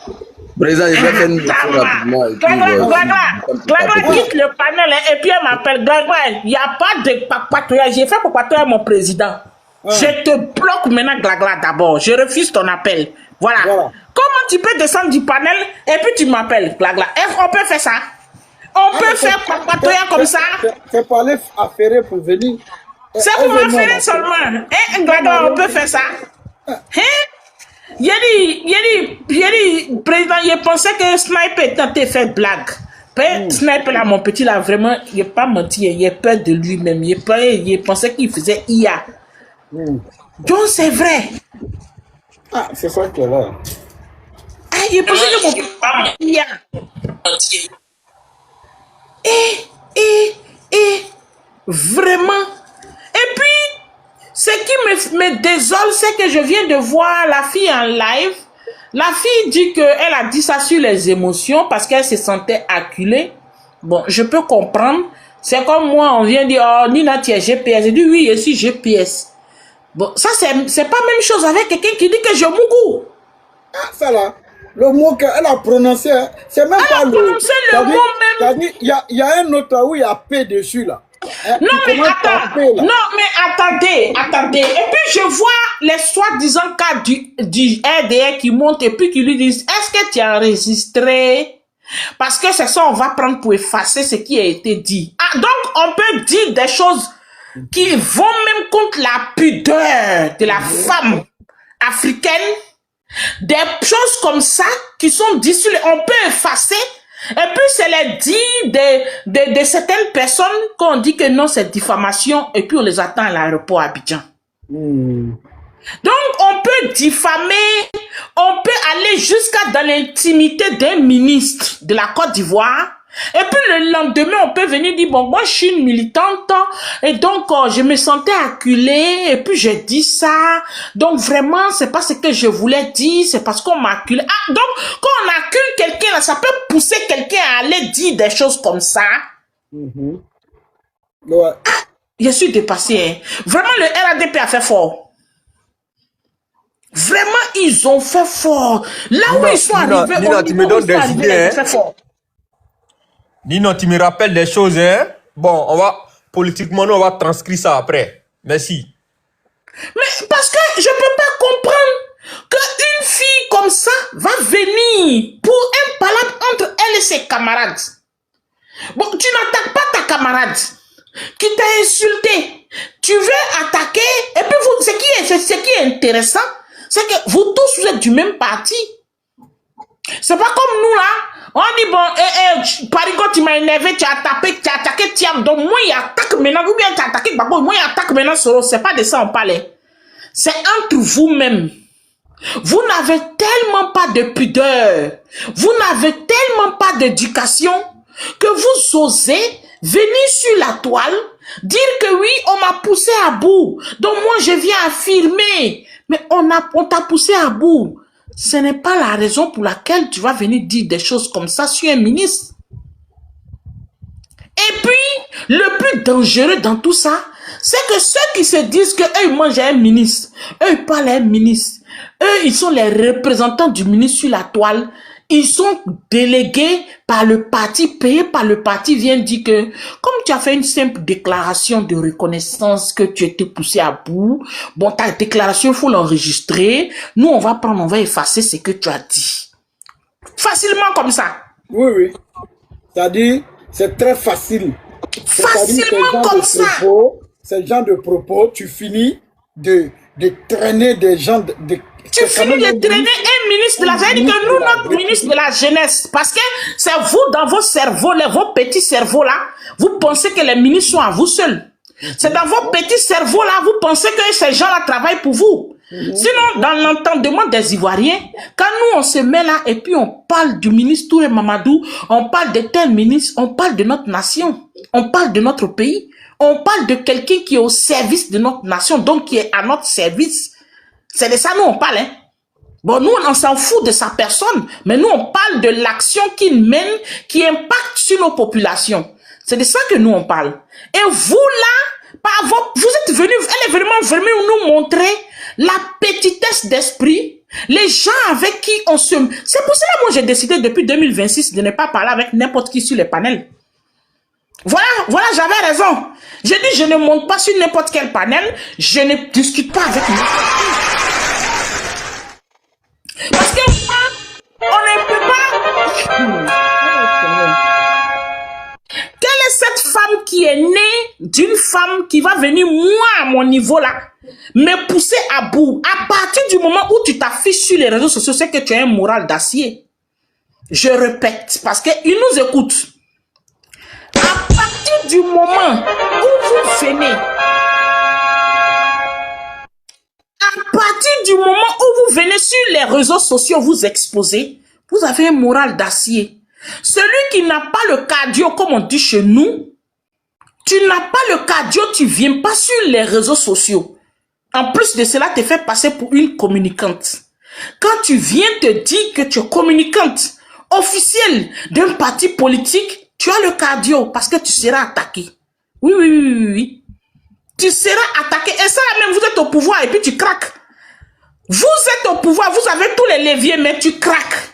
Président, je vais faire une question rapidement. Glagla quitte le panel et puis elle m'appelle. Glagla, il n'y a pas de papatoyage. J'ai fait papatoyage à mon président. Je te bloque maintenant, Glagla, d'abord. Je refuse ton appel. Voilà. Comment tu peux descendre du panel et puis tu m'appelles, Glagla? On peut faire ça? On peut faire papatoyage comme ça? C'est pas aller affairer pour venir. C'est pour m'affairer seulement. Glagla, on peut faire ça? Hein? Il dit, président, il pensait que Sniper était fait blague. Sniper, là, mon petit, là, vraiment, il n'est pas menti. Il a peur de lui-même. Il pensait qu'il faisait IA. Donc, c'est vrai. Ah, c'est ça qui est là. Ah, il pensait que mon petit, IA. Et, vraiment. Et puis, ce qui me désole, c'est que je viens de voir la fille en live. La fille dit qu'elle a dit ça sur les émotions parce qu'elle se sentait acculée. Bon, je peux comprendre. C'est comme moi, on vient dire, oh, Nina, tu es GPS. Elle dit, oui, je suis GPS. Bon, ça, c'est pas la même chose avec quelqu'un qui dit que je mougou. Ah, ça là, le mot qu'elle a prononcé, c'est même pas le... Elle a prononcé le mot même. Il y a un autre où il y a P dessus là. Non mais, attendez. Et puis je vois les soi-disant cas du RDR qui montent et puis qui lui disent, est-ce que tu as enregistré? Parce que c'est ça, on va prendre pour effacer ce qui a été dit. Ah, donc on peut dire des choses qui vont même contre la pudeur de la femme africaine. Des choses comme ça qui sont dites, on peut effacer. Et puis, c'est les dits de certaines personnes qu'on dit que non, c'est diffamation, et puis on les attend à l'aéroport à Abidjan. Donc, on peut diffamer, on peut aller jusqu'à dans l'intimité d'un ministre de la Côte d'Ivoire. Et puis, le lendemain, on peut venir dire, bon, moi, je suis une militante, et donc, je me sentais acculée, et puis j'ai dit ça. Donc, vraiment, c'est pas ce que je voulais dire, c'est parce qu'on m'a acculé. Ah, donc, quand on accule quelqu'un, là, ça peut pousser quelqu'un à aller dire des choses comme ça. Ouais. Ah, je suis dépassé, hein. Vraiment, le RADP a fait fort. Vraiment, ils ont fait fort. Là où ils sont arrivés, Nina, tu me donnes des idées, hein. Fort. Nino, tu me rappelles des choses, hein? Bon, on va, politiquement, nous, on va transcrire ça après. Merci. Mais parce que je peux pas comprendre qu'une fille comme ça va venir pour un palabre entre elle et ses camarades. Bon, tu n'attaques pas ta camarade qui t'a insulté. Tu veux attaquer, et puis vous, ce qui est intéressant, c'est que vous tous, vous êtes du même parti. C'est pas comme nous, là. On dit, bon, Parigo, tu m'as énervé, tu as attaqué Tiam. Donc, moi, il attaque maintenant, ou bien tu as attaqué Babo, moi, il attaque maintenant Soro. C'est pas de ça on parlait. C'est entre vous-même. Vous n'avez tellement pas de pudeur. Vous n'avez tellement pas d'éducation que vous osez venir sur la toile, dire que oui, on m'a poussé à bout. Donc, moi, je viens affirmer. Mais on t'a poussé à bout. Ce n'est pas la raison pour laquelle tu vas venir dire des choses comme ça sur un ministre. Et puis, le plus dangereux dans tout ça, c'est que ceux qui se disent que eux, ils mangent un ministre, eux, ils parlent à un ministre, eux, ils sont les représentants du ministre sur la toile, ils sont délégués par le parti, payés par le parti, viennent dire que, comme tu as fait une simple déclaration de reconnaissance que tu étais poussé à bout, bon, ta déclaration, il faut l'enregistrer. Nous, on va effacer ce que tu as dit. Facilement comme ça. Oui, oui. C'est-à-dire, c'est très facile. Facilement comme ça. Ce genre de propos, tu finis de traîner des gens. Tu finis de traîner un ministre de la jeunesse, que nous, notre ministre de la jeunesse, parce que c'est vous, dans vos cerveaux, vos petits cerveaux là, vous pensez que les ministres sont à vous seuls. C'est dans vos petits cerveaux là, vous pensez que ces gens-là travaillent pour vous. Sinon, dans l'entendement des Ivoiriens, quand nous on se met là et puis on parle du ministre Touré Mamadou, on parle de tel ministre, on parle de notre nation, on parle de notre pays, on parle de quelqu'un qui est au service de notre nation, donc qui est à notre service. C'est de ça nous on parle, hein. Bon, nous on s'en fout de sa personne, mais nous on parle de l'action qu'il mène, qui impacte sur nos populations. C'est de ça que nous on parle. Et vous là, vous êtes venus, elle est vraiment venue nous montrer la petitesse d'esprit, les gens avec qui on se... C'est pour cela que moi j'ai décidé depuis 2026 de ne pas parler avec n'importe qui sur les panels. Voilà, j'avais raison. J'ai dit je ne monte pas sur n'importe quel panel, je ne discute pas avec n'importe qui. Parce que on ne peut pas... Quelle est cette femme qui est née d'une femme qui va venir, moi, à mon niveau là, me pousser à bout? À partir du moment où tu t'affiches sur les réseaux sociaux, c'est que tu as un moral d'acier. Je répète, parce qu'ils nous écoutent. À partir du moment où vous venez, à partir du moment où vous venez sur les réseaux sociaux vous exposer, vous avez un moral d'acier. Celui qui n'a pas le cardio, comme on dit chez nous, tu n'as pas le cardio, tu viens pas sur les réseaux sociaux. En plus de cela, te fait passer pour une communicante. Quand tu viens te dire que tu es communicante officielle d'un parti politique, tu as le cardio parce que tu seras attaqué. Oui. Tu seras attaqué. Et ça même, vous êtes au pouvoir et puis tu craques. Vous êtes au pouvoir, vous avez tous les leviers, mais tu craques.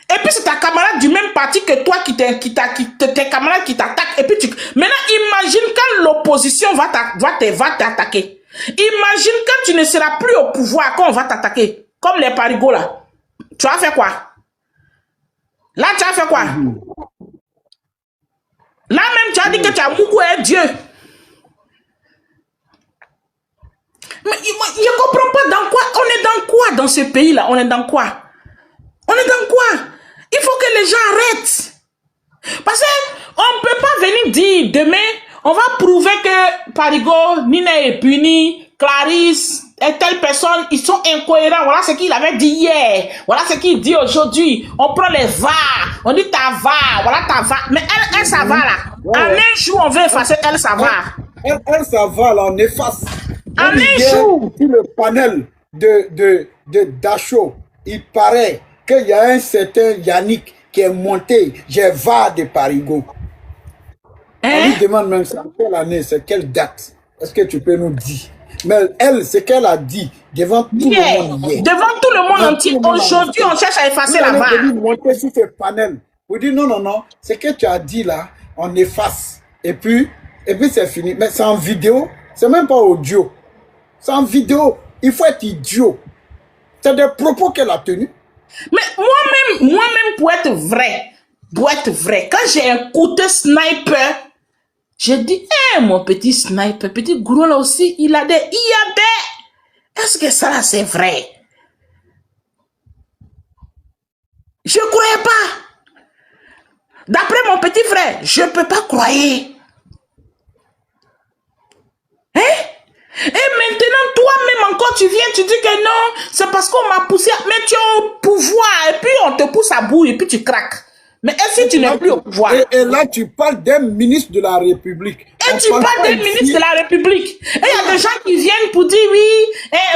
Et puis c'est ta camarade du même parti que toi tes camarades qui t'attaquent. Et puis maintenant imagine quand l'opposition va t'attaquer. Imagine quand tu ne seras plus au pouvoir, quand on va t'attaquer. Comme les parigots là. Tu as fait quoi? Là tu as fait quoi? Là même tu as dit que tu as Mougou est Dieu. Mais je ne comprends pas dans quoi. On est dans quoi dans ce pays là? On est dans quoi? On est dans quoi? Il faut que les gens arrêtent. Parce qu'on ne peut pas venir dire demain, on va prouver que Parigo, Nina est puni, Clarisse et telle personne, ils sont incohérents. Voilà ce qu'il avait dit hier. Voilà ce qu'il dit aujourd'hui. On prend les VAR. On dit ta VAR. Voilà ta VAR. Mais elle ça va là. En un jour, on veut effacer elle ça va. Elle ça va là, on efface. En un jour. Sur le panel de Dacho, il paraît qu'il y a un certain Yannick qui est monté, j'ai VAR de Parigo. On lui demande même ça, quelle année, c'est quelle date? Est-ce que tu peux nous dire? Mais elle, ce qu'elle a dit devant tout le monde hier. Devant tout le monde entier, aujourd'hui, on cherche à effacer la VAR. On monter sur ce panel. Vous dites non, ce que tu as dit là, on efface. Et puis c'est fini. Mais c'est en vidéo, c'est même pas audio. C'est en vidéo. Il faut être idiot. C'est des propos qu'elle a tenus. Mais moi-même, pour être vrai, quand j'ai écouté Sniper, j'ai dit, mon petit Sniper, petit gros là aussi, il y a des, est-ce que ça là c'est vrai? Je croyais pas. D'après mon petit frère, je peux pas croire. Et maintenant, toi-même encore, tu viens, tu dis que non, c'est parce qu'on m'a poussé, mais tu es au pouvoir, et puis on te pousse à bout, et puis tu craques. Mais est-ce que tu n'es plus au pouvoir? Et là, tu parles d'un ministre de la République. Et tu parles d'un ministre de la République. Et il y a des gens qui viennent pour dire, oui,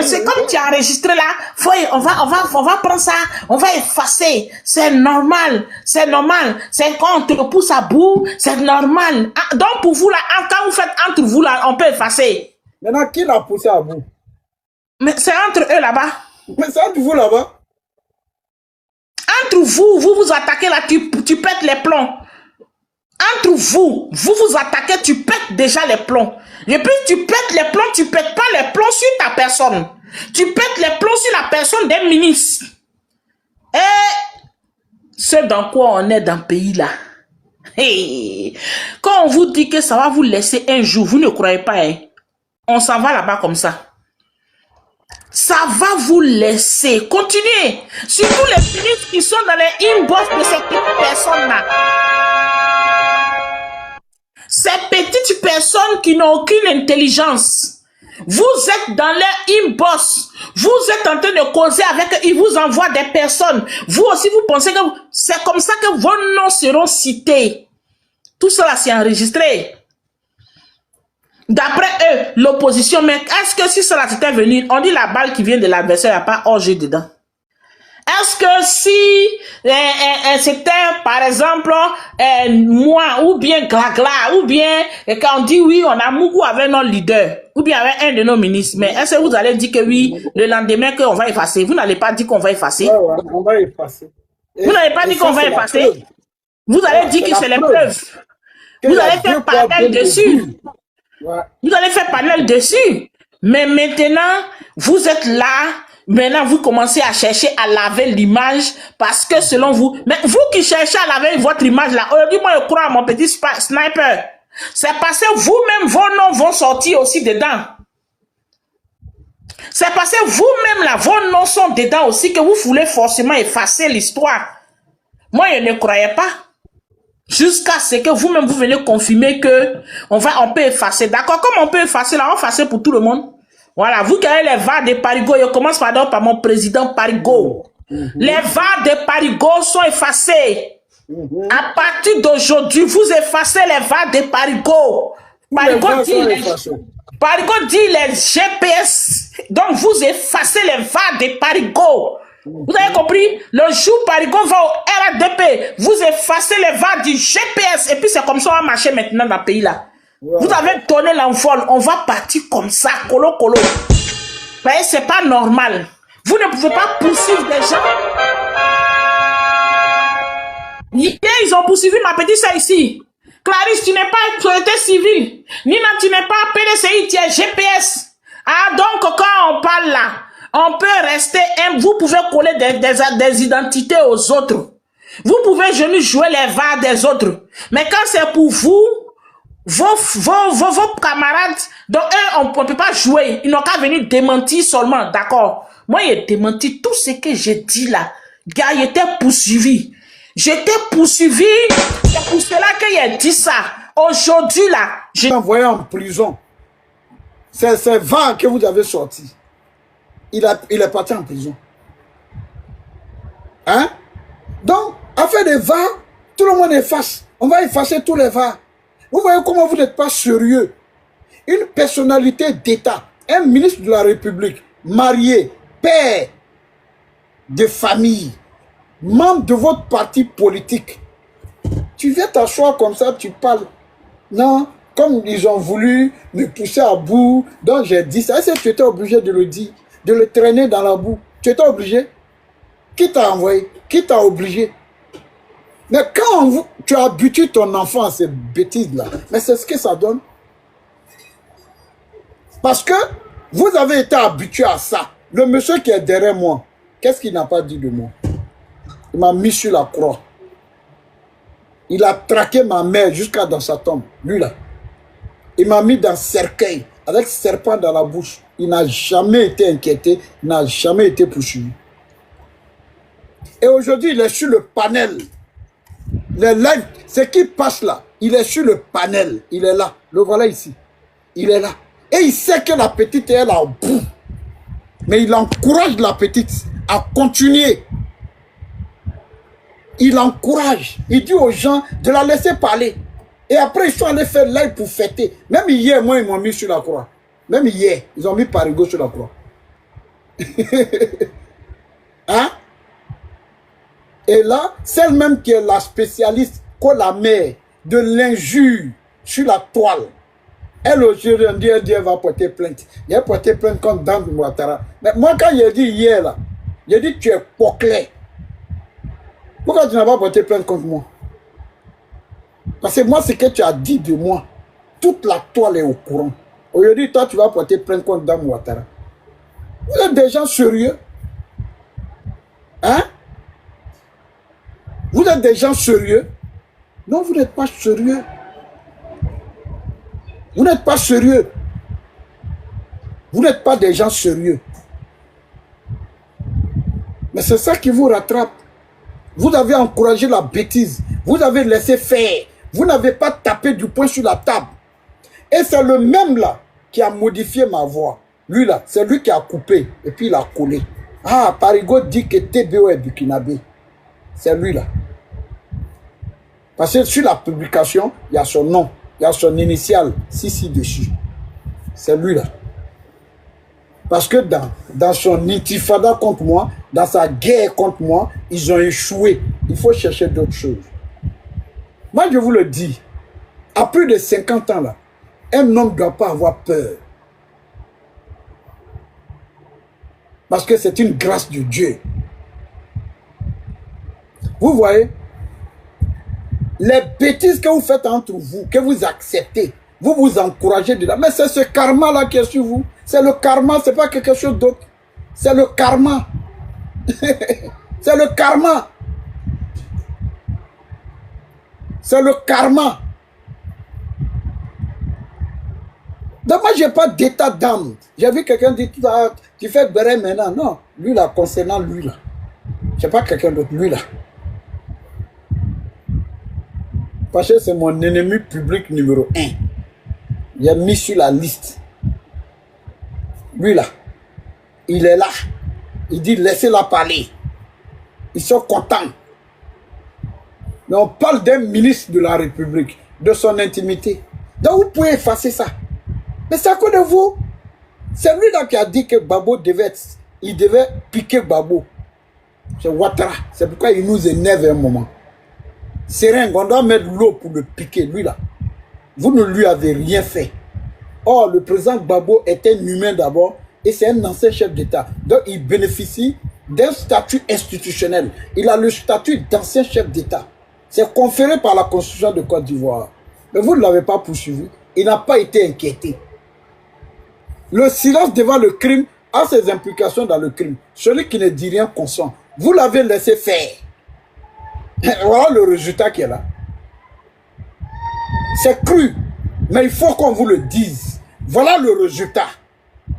c'est comme tu as enregistré là, on va prendre ça, on va effacer. C'est normal. C'est quand on te pousse à bout, c'est normal. Donc pour vous là, quand vous faites entre vous là, on peut effacer. Maintenant, qui l'a poussé à bout? Mais c'est entre eux là-bas. Mais c'est entre vous là-bas. Entre vous, vous vous attaquez là, tu pètes les plombs. Entre vous, vous vous attaquez, tu pètes déjà les plombs. Et puis tu pètes les plombs, tu pètes pas les plombs sur ta personne. Tu pètes les plombs sur la personne des ministres. Et c'est dans quoi on est dans le pays là. Hey. Quand on vous dit que ça va vous laisser un jour, vous ne croyez pas, hein? On s'en va là-bas comme ça. Ça va vous laisser. Continuez. Surtout les ministres qui sont dans les inbox de ces petites personnes-là. Ces petites personnes qui n'ont aucune intelligence. Vous êtes dans leur inbox. Vous êtes en train de causer avec eux. Ils vous envoient des personnes. Vous aussi, vous pensez que c'est comme ça que vos noms seront cités. Tout cela, c'est enregistré. D'après eux, l'opposition, mais est-ce que si cela s'était venu, on dit la balle qui vient de l'adversaire, il n'y a pas hors-jeu dedans? Est-ce que si c'était, par exemple, moi, ou bien Glagla, ou bien quand on dit oui, on a Mougou avec nos leaders, ou bien avec un de nos ministres, mais est-ce que vous allez dire que oui, le lendemain qu'on va effacer? Vous n'allez pas dire qu'on va effacer? Ouais, on va effacer. Vous n'allez pas dit qu'on va effacer? Vous allez dire que c'est les preuves. Vous allez faire panel dessus. Ouais. Vous allez faire panel dessus. Mais maintenant, vous êtes là. Maintenant, vous commencez à chercher à laver l'image parce que selon vous, mais vous qui cherchez à laver votre image là, aujourd'hui, moi, je crois à mon petit sniper. C'est parce que vous-même, vos noms vont sortir aussi dedans. C'est parce que vous-même là, vos noms sont dedans aussi que vous voulez forcément effacer l'histoire. Moi, je ne croyais pas. Jusqu'à ce que vous-même, vous venez confirmer que on peut effacer. D'accord? Comme on peut effacer là, on va effacer pour tout le monde. Voilà, vous qui avez les VAR de Parigo, je commence par mon président Parigo. Les VAR de Parigo sont effacés. À partir d'aujourd'hui, vous effacez les VAR de Parigo. Parigo dit les GPS. Donc, vous effacez les VAR de Parigo. Vous avez compris? Le jour Parigo va au RADP, vous effacez les VAR du GPS. Et puis, c'est comme ça qu'on va marcher maintenant dans le pays là. Vous avez donné l'envol, on va partir comme ça, colo. Vous voyez, c'est pas normal. Vous ne pouvez pas poursuivre des gens. Ils ont poursuivi ma petite sœur ici. Clarisse, tu n'es pas autorité civile. Nina, tu n'es pas PDCI, tu es GPS. Ah, donc quand on parle là, on peut rester, vous pouvez coller des identités aux autres. Vous pouvez jouer les VAR des autres. Mais quand c'est pour vous, vos camarades, donc eux, on ne peut pas jouer. Ils n'ont qu'à venir démentir seulement. D'accord. Moi, j'ai démenti tout ce que j'ai dit là. Gars, j'étais poursuivi. J'étais poursuivi. C'est pour cela que j'ai dit ça. Aujourd'hui là, j'ai envoyé en prison. C'est 20 que vous avez sorti. Il est parti en prison. Hein? Donc, affaire des VAR, tout le monde efface. On va effacer tous les VAR. Vous voyez comment vous n'êtes pas sérieux. Une personnalité d'État, un ministre de la République, marié, père de famille, membre de votre parti politique. Tu viens t'asseoir comme ça, tu parles. Non, comme ils ont voulu me pousser à bout, donc j'ai dit ça. Est-ce que tu étais obligé de le dire, de le traîner dans la boue? Tu étais obligé? Qui t'a envoyé? Qui t'a obligé? Mais quand tu habitues ton enfant à ces bêtises-là, mais c'est ce que ça donne. Parce que vous avez été habitué à ça. Le monsieur qui est derrière moi, qu'est-ce qu'il n'a pas dit de moi? Il m'a mis sur la croix. Il a traqué ma mère jusqu'à dans sa tombe. Lui là. Il m'a mis dans le cercueil, avec serpent dans la bouche. Il n'a jamais été inquiété, il n'a jamais été poursuivi. Et aujourd'hui, il est sur le panel. Les lives, ce qui passe là, il est sur le panel. Il est là. Le voilà ici. Il est là. Et il sait que la petite est là au bout. Mais il encourage la petite à continuer. Il encourage. Il dit aux gens de la laisser parler. Et après, ils sont allés faire live pour fêter. Même hier, moi, ils m'ont mis sur la croix. Même hier, ils ont mis Parigo sur la croix. Hein? Et là, celle même qui est la spécialiste, qu'on la met de l'injure sur la toile. Elle aujourd'hui, elle dit, elle va porter plainte. Elle a porté plainte contre Dan Ouattara. Mais moi, quand j'ai dit hier, là, j'ai dit, tu es poclé. Pourquoi tu n'as pas porté plainte contre moi? Parce que moi, ce que tu as dit de moi, toute la toile est au courant. Aujourd'hui, toi, tu vas porter plainte contre Dame Ouattara. Vous êtes des gens sérieux? Hein? Vous êtes des gens sérieux? Non, vous n'êtes pas sérieux. Vous n'êtes pas sérieux. Vous n'êtes pas des gens sérieux. Mais c'est ça qui vous rattrape. Vous avez encouragé la bêtise. Vous avez laissé faire. Vous n'avez pas tapé du poing sur la table. Et c'est le même là qui a modifié ma voix. Lui là, c'est lui qui a coupé et puis il a collé. Ah, Parigo dit que TBO est burkinabé. C'est lui là. Parce que sur la publication, il y a son nom, il y a son initiale, Sissi dessus. C'est lui là. Parce que dans son intifada contre moi, dans sa guerre contre moi, ils ont échoué. Il faut chercher d'autres choses. Moi, je vous le dis, à plus de 50 ans là, un homme ne doit pas avoir peur. Parce que c'est une grâce de Dieu. Vous voyez, les bêtises que vous faites entre vous, que vous acceptez, vous vous encouragez dedans. Mais c'est ce karma-là qui est sur vous. C'est le karma, c'est pas quelque chose d'autre. C'est le karma. C'est le karma. C'est le karma. Donc moi, je n'ai pas d'état d'âme. J'ai vu quelqu'un dire, tu fais béret maintenant. Non, lui là, concernant lui là. Je n'ai pas quelqu'un d'autre, lui là. Parce que c'est mon ennemi public numéro 1. Il est mis sur la liste. Lui là, il est là. Il dit laissez-la parler. Ils sont contents. Mais on parle d'un ministre de la République, de son intimité. Donc vous pouvez effacer ça. Mais c'est à cause de vous. C'est lui là qui a dit que Babo devait piquer Babo. C'est Ouattara. C'est pourquoi il nous énerve un moment. Seringue, on doit mettre l'eau pour le piquer, lui là. Vous ne lui avez rien fait. Or, le président Babo est un humain d'abord et c'est un ancien chef d'État. Donc, il bénéficie d'un statut institutionnel. Il a le statut d'ancien chef d'État. C'est conféré par la Constitution de Côte d'Ivoire. Mais vous ne l'avez pas poursuivi. Il n'a pas été inquiété. Le silence devant le crime a ses implications dans le crime. Celui qui ne dit rien consent. Vous l'avez laissé faire. Voilà le résultat qui est là. C'est cru. Mais il faut qu'on vous le dise. Voilà le résultat.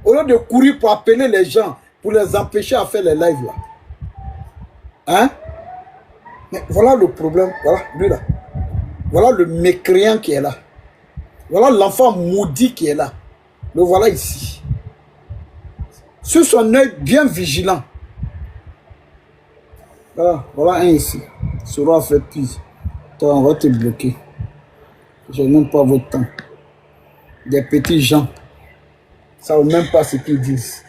Au lieu de courir pour appeler les gens, pour les empêcher à faire les lives là. Hein? Mais voilà le problème. Voilà, lui là. Voilà le mécréant qui est là. Voilà l'enfant maudit qui est là. Le voilà ici. Sur son œil bien vigilant. Voilà, voilà un ici. Sera fait pire. Toi, on va te bloquer. Je n'aime pas votre temps. Des petits gens. Ça ne vaut même pas ce qu'ils disent.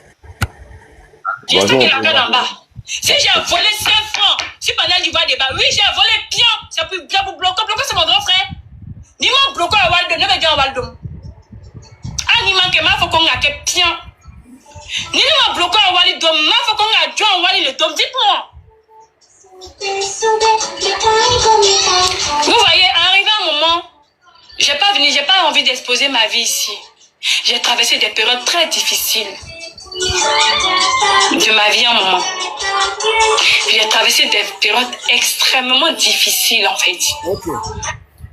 Je sais qu'il a plein en bas. Si j'ai volé 5 francs, si pendant du bas débat, oui, j'ai volé pion. C'est pour bloquer. Bloquer, c'est mon grand frère. Dis-moi, bloquer à Waldo, ne me dis à Waldo. Ah, ni manque, ma faut qu'on a que pion. Ni ma bloquer à Waldo, ma faut qu'on a John Wally le dôme. Dites-moi. Vous voyez, arrivé un moment, j'ai pas envie d'exposer ma vie ici. J'ai traversé des périodes très difficiles de ma vie à un moment. J'ai traversé des périodes extrêmement difficiles en fait. Ok.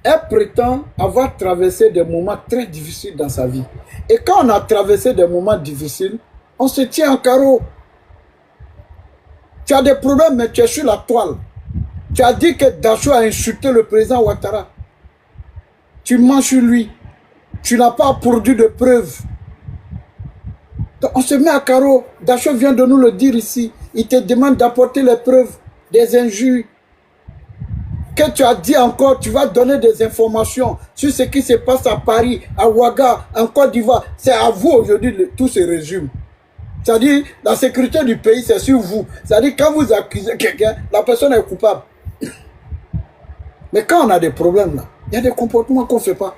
Elle prétend avoir traversé des moments très difficiles dans sa vie. Et quand on a traversé des moments difficiles, on se tient en carreau. Tu as des problèmes, mais tu es sur la toile. Tu as dit que Dachau a insulté le président Ouattara. Tu mens sur lui. Tu n'as pas produit de preuves. Donc on se met à carreau. Dachau vient de nous le dire ici. Il te demande d'apporter les preuves des injures. Que tu as dit encore, tu vas donner des informations sur ce qui se passe à Paris, à Ouaga, en Côte d'Ivoire. C'est à vous aujourd'hui, tout se résume. C'est-à-dire, la sécurité du pays, c'est sur vous. C'est-à-dire, quand vous accusez quelqu'un, la personne est coupable. Mais quand on a des problèmes, là, il y a des comportements qu'on ne fait pas.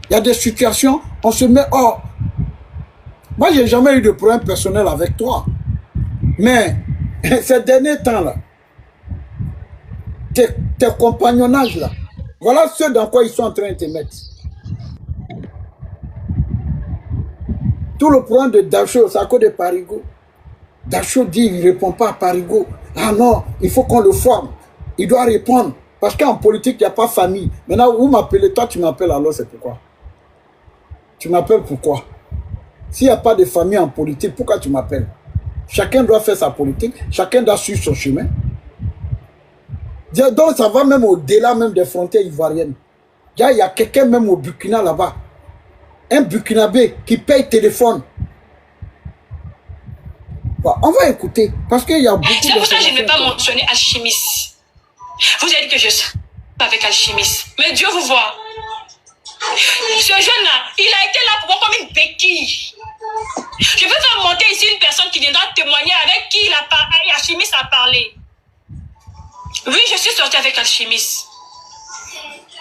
Il y a des situations, on se met hors. Moi, je n'ai jamais eu de problème personnel avec toi. Mais, ces derniers temps-là, tes compagnonnages là. Voilà ce dans quoi ils sont en train de te mettre. Tout le problème de Dacho, c'est à cause de Parigo. Dacho dit, il ne répond pas à Parigo. Ah non, il faut qu'on le forme. Il doit répondre. Parce qu'en politique, il n'y a pas famille. Maintenant, vous m'appelez, toi tu m'appelles, alors c'est pourquoi? Tu m'appelles pourquoi? S'il n'y a pas de famille en politique, pourquoi tu m'appelles? Chacun doit faire sa politique, chacun doit suivre son chemin. Donc ça va même au-delà même des frontières ivoiriennes. Il y a quelqu'un même au Burkina là-bas. Un Burkinabé qui paye téléphone. Bon, on va écouter, parce qu'il y a beaucoup de... C'est pour ça que je ne vais pas mentionner Alchimiste. Vous avez dit que je suis avec Alchimiste. Mais Dieu vous voit. Ce jeune-là, il a été là pour moi comme une béquille. Je peux faire monter ici une personne qui viendra témoigner avec qui Alchimiste a parlé. Oui, je suis sortie avec Alchimiste.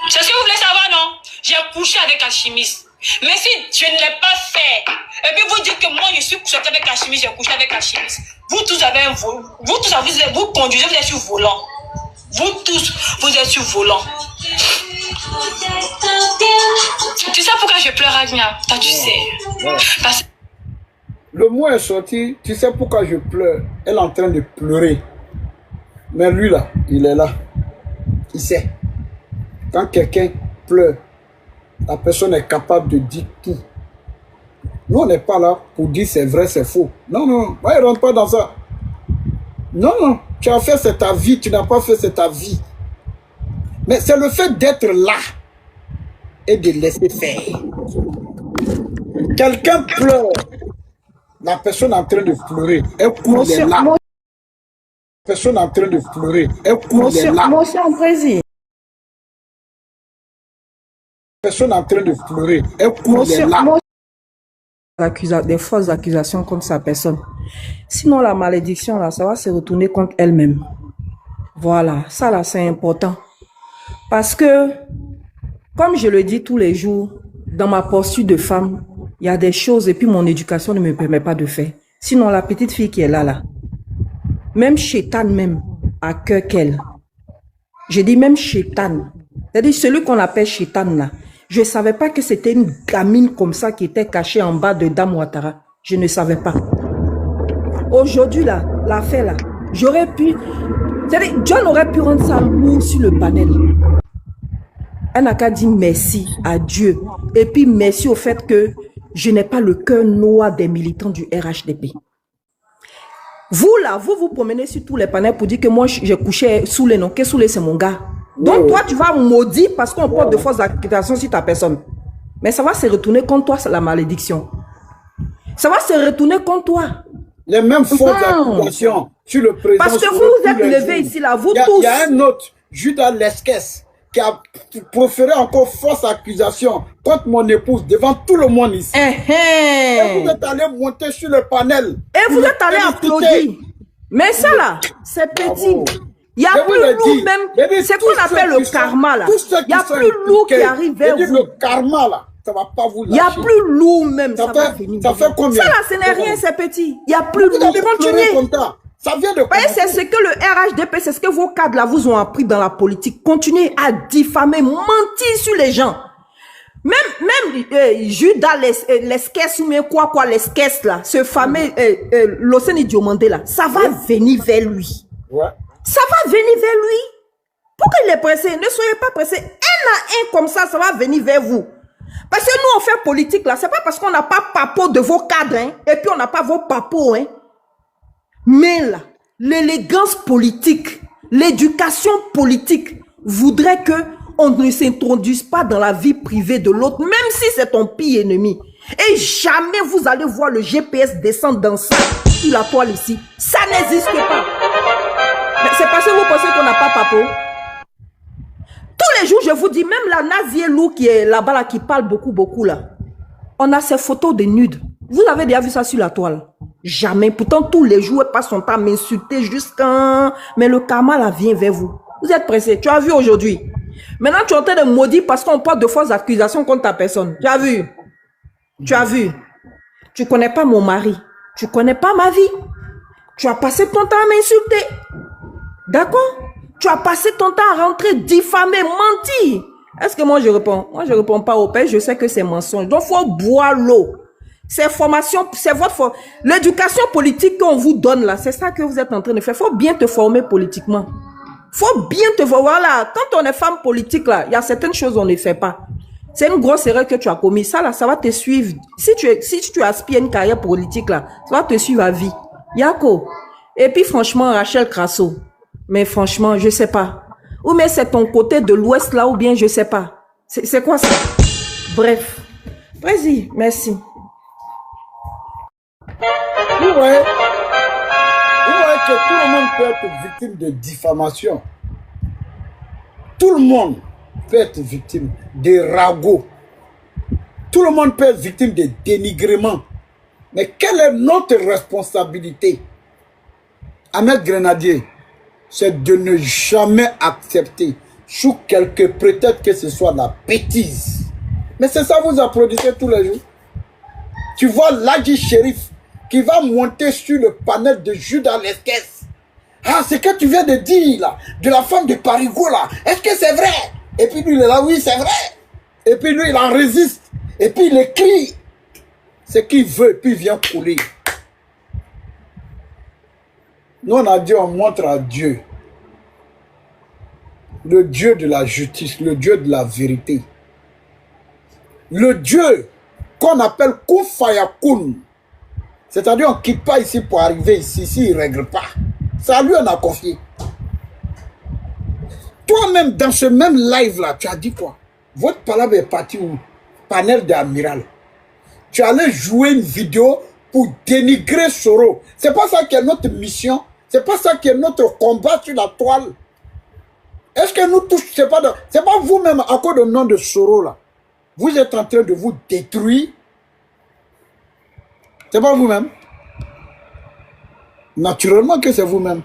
C'est ce que vous voulez savoir, non? J'ai couché avec Alchimiste. Mais si je ne l'ai pas fait, et puis vous dites que moi je suis sortie avec Alchimiste, j'ai couché avec Alchimiste. Vous tous avez un vol. Vous conduisez, vous êtes sur volant. Vous tous, vous êtes sur volant. Tu sais pourquoi je pleure, Agnia? Toi, tu sais. Parce... Le mot est sorti, tu sais pourquoi je pleure? Elle est en train de pleurer. Mais lui là, il est là. Il sait. Quand quelqu'un pleure, la personne est capable de dire tout. Nous, on n'est pas là pour dire c'est vrai, c'est faux. Non, non, moi, ne rentre pas dans ça. Non, non, tu as fait, c'est ta vie, tu n'as pas fait, c'est ta vie. Mais c'est le fait d'être là et de laisser faire. Quelqu'un pleure, la personne est en train de pleurer, elle coule les larmes. La personne est en train de pleurer, elle coule les larmes. Motion président. La personne est en train de pleurer, elle coule les larmes. Des fausses accusations contre sa personne. Sinon, la malédiction, là, ça va se retourner contre elle-même. Voilà, ça, là, c'est important. Parce que, comme je le dis tous les jours, dans ma posture de femme, il y a des choses et puis mon éducation ne me permet pas de faire. Sinon, la petite fille qui est là, là, même Chétan même, a cœur qu'elle. Je dis même Chétan. C'est-à-dire celui qu'on appelle Chétan, là. Je ne savais pas que c'était une gamine comme ça qui était cachée en bas de Dame Ouattara. Je ne savais pas. Aujourd'hui, là, l'affaire, là, j'aurais pu... C'est-à-dire, John aurait pu rendre ça lourd sur le panel. Elle n'a qu'à dire merci à Dieu. Et puis, merci au fait que je n'ai pas le cœur noir des militants du RHDP. Vous, là, vous promenez sur tous les panels pour dire que moi, j'ai couché sous les noms. Que sous les, c'est mon gars. Donc, toi, tu vas maudire parce qu'on porte de fausses accusations sur ta personne. Mais ça va se retourner contre toi, c'est la malédiction. Ça va se retourner contre toi. Les mêmes fausses accusations sur le président. Parce que vous êtes levés ici, là, vous tous. Il y a un autre, Judas Lesques, qui a proféré encore fausse accusation contre mon épouse devant tout le monde ici. Et vous êtes allé monter sur le panel. Et vous êtes allé applaudir. Mais ça, là, c'est petit. Il y a plus lourd même, c'est qu'on appelle le karma là. Il y a plus lourd qui arrive vers vous. Le karma là, ça va pas vous lâcher. Il y a plus lourd même, ça va venir. Ça fait combien? Ça là, ce n'est rien, c'est petit. Il y a plus lourd. Continuez. Ça vient de c'est ce que le RHDP, c'est ce que vos cadres là vous ont appris dans la politique. Continuez à diffamer, mentir sur les gens. Même Judas Lesques ou bien quoi Lesques là, ce fameux Loseni Diomandé là, ça va venir vers lui. Ouais. Ça va venir vers lui. Pourquoi il est pressé? Ne soyez pas pressé. Un à un comme ça, ça va venir vers vous. Parce que nous, on fait politique là. C'est pas parce qu'on n'a pas papo de vos cadres, hein, et puis on n'a pas vos papos. Hein. Mais là, l'élégance politique, l'éducation politique voudrait que on ne s'introduise pas dans la vie privée de l'autre, même si c'est ton pire ennemi. Et jamais vous allez voir le GPS descendre dans ça, sur la toile ici. Ça n'existe pas. C'est parce que vous pensez qu'on n'a pas papo. Tous les jours, je vous dis, même la Nazie Lou qui est là-bas, là, qui parle beaucoup là. On a ces photos de nudes. Vous avez déjà vu ça sur la toile? Jamais. Pourtant, tous les jours, elle passe son temps à m'insulter jusqu'à... Mais le karma, là, vient vers vous. Vous êtes pressés. Tu as vu aujourd'hui. Maintenant, tu es en train de maudire parce qu'on porte de fausses accusations contre ta personne. Tu as vu? Tu as vu? Tu connais pas mon mari. Tu connais pas ma vie. Tu as passé ton temps à m'insulter. D'accord? Tu as passé ton temps à rentrer, diffamer, mentir. Est-ce que moi je réponds? Moi je réponds pas au père, je sais que c'est mensonge. Donc il faut boire l'eau. C'est formation, c'est votre l'éducation politique qu'on vous donne là, c'est ça que vous êtes en train de faire. Il faut bien te former politiquement. Faut bien te voir. Voilà, quand on est femme politique là, il y a certaines choses on ne fait pas. C'est une grosse erreur que tu as commis. Ça là, ça va te suivre. Si tu aspires à une carrière politique là, ça va te suivre à vie. Yako. Et puis franchement, Rachel Crasso. Mais franchement, je sais pas. Ou mais c'est ton côté de l'ouest là, ou bien je sais pas. C'est quoi ça? Bref. Vas-y, merci. Vous voyez que tout le monde peut être victime de diffamation. Tout le monde peut être victime de ragots. Tout le monde peut être victime de dénigrement. Mais quelle est notre responsabilité, Ahmed Grenadier? C'est de ne jamais accepter, sous quelque prétexte que ce soit la bêtise. Mais c'est ça, vous applaudissez tous les jours. Tu vois l'Adji Shérif qui va monter sur le panel de Judas Lesquès. Ah, c'est que tu viens de dire là, de la femme de Parigo là. Est-ce que c'est vrai? Et puis lui, il est là, oui, c'est vrai. Et puis lui, il en résiste. Et puis il écrit ce qu'il veut, et puis il vient couler. Nous, on a dit, on montre à Dieu. Le Dieu de la justice, le Dieu de la vérité. Le Dieu qu'on appelle Kun Fayakun. C'est-à-dire, on ne quitte pas ici pour arriver ici, s'il ne règle pas. Ça, lui, on a confié. Toi-même, dans ce même live-là, tu as dit quoi? Votre palabre est parti où? Panel d'Amiral. Tu allais jouer une vidéo pour dénigrer Soro. C'est pas ça qui est notre mission. C'est pas ça qui est notre combat sur la toile. Est-ce que nous tous, c'est pas vous-même à cause du nom de Soro là. Vous êtes en train de vous détruire. C'est pas vous-même. Naturellement que c'est vous-même.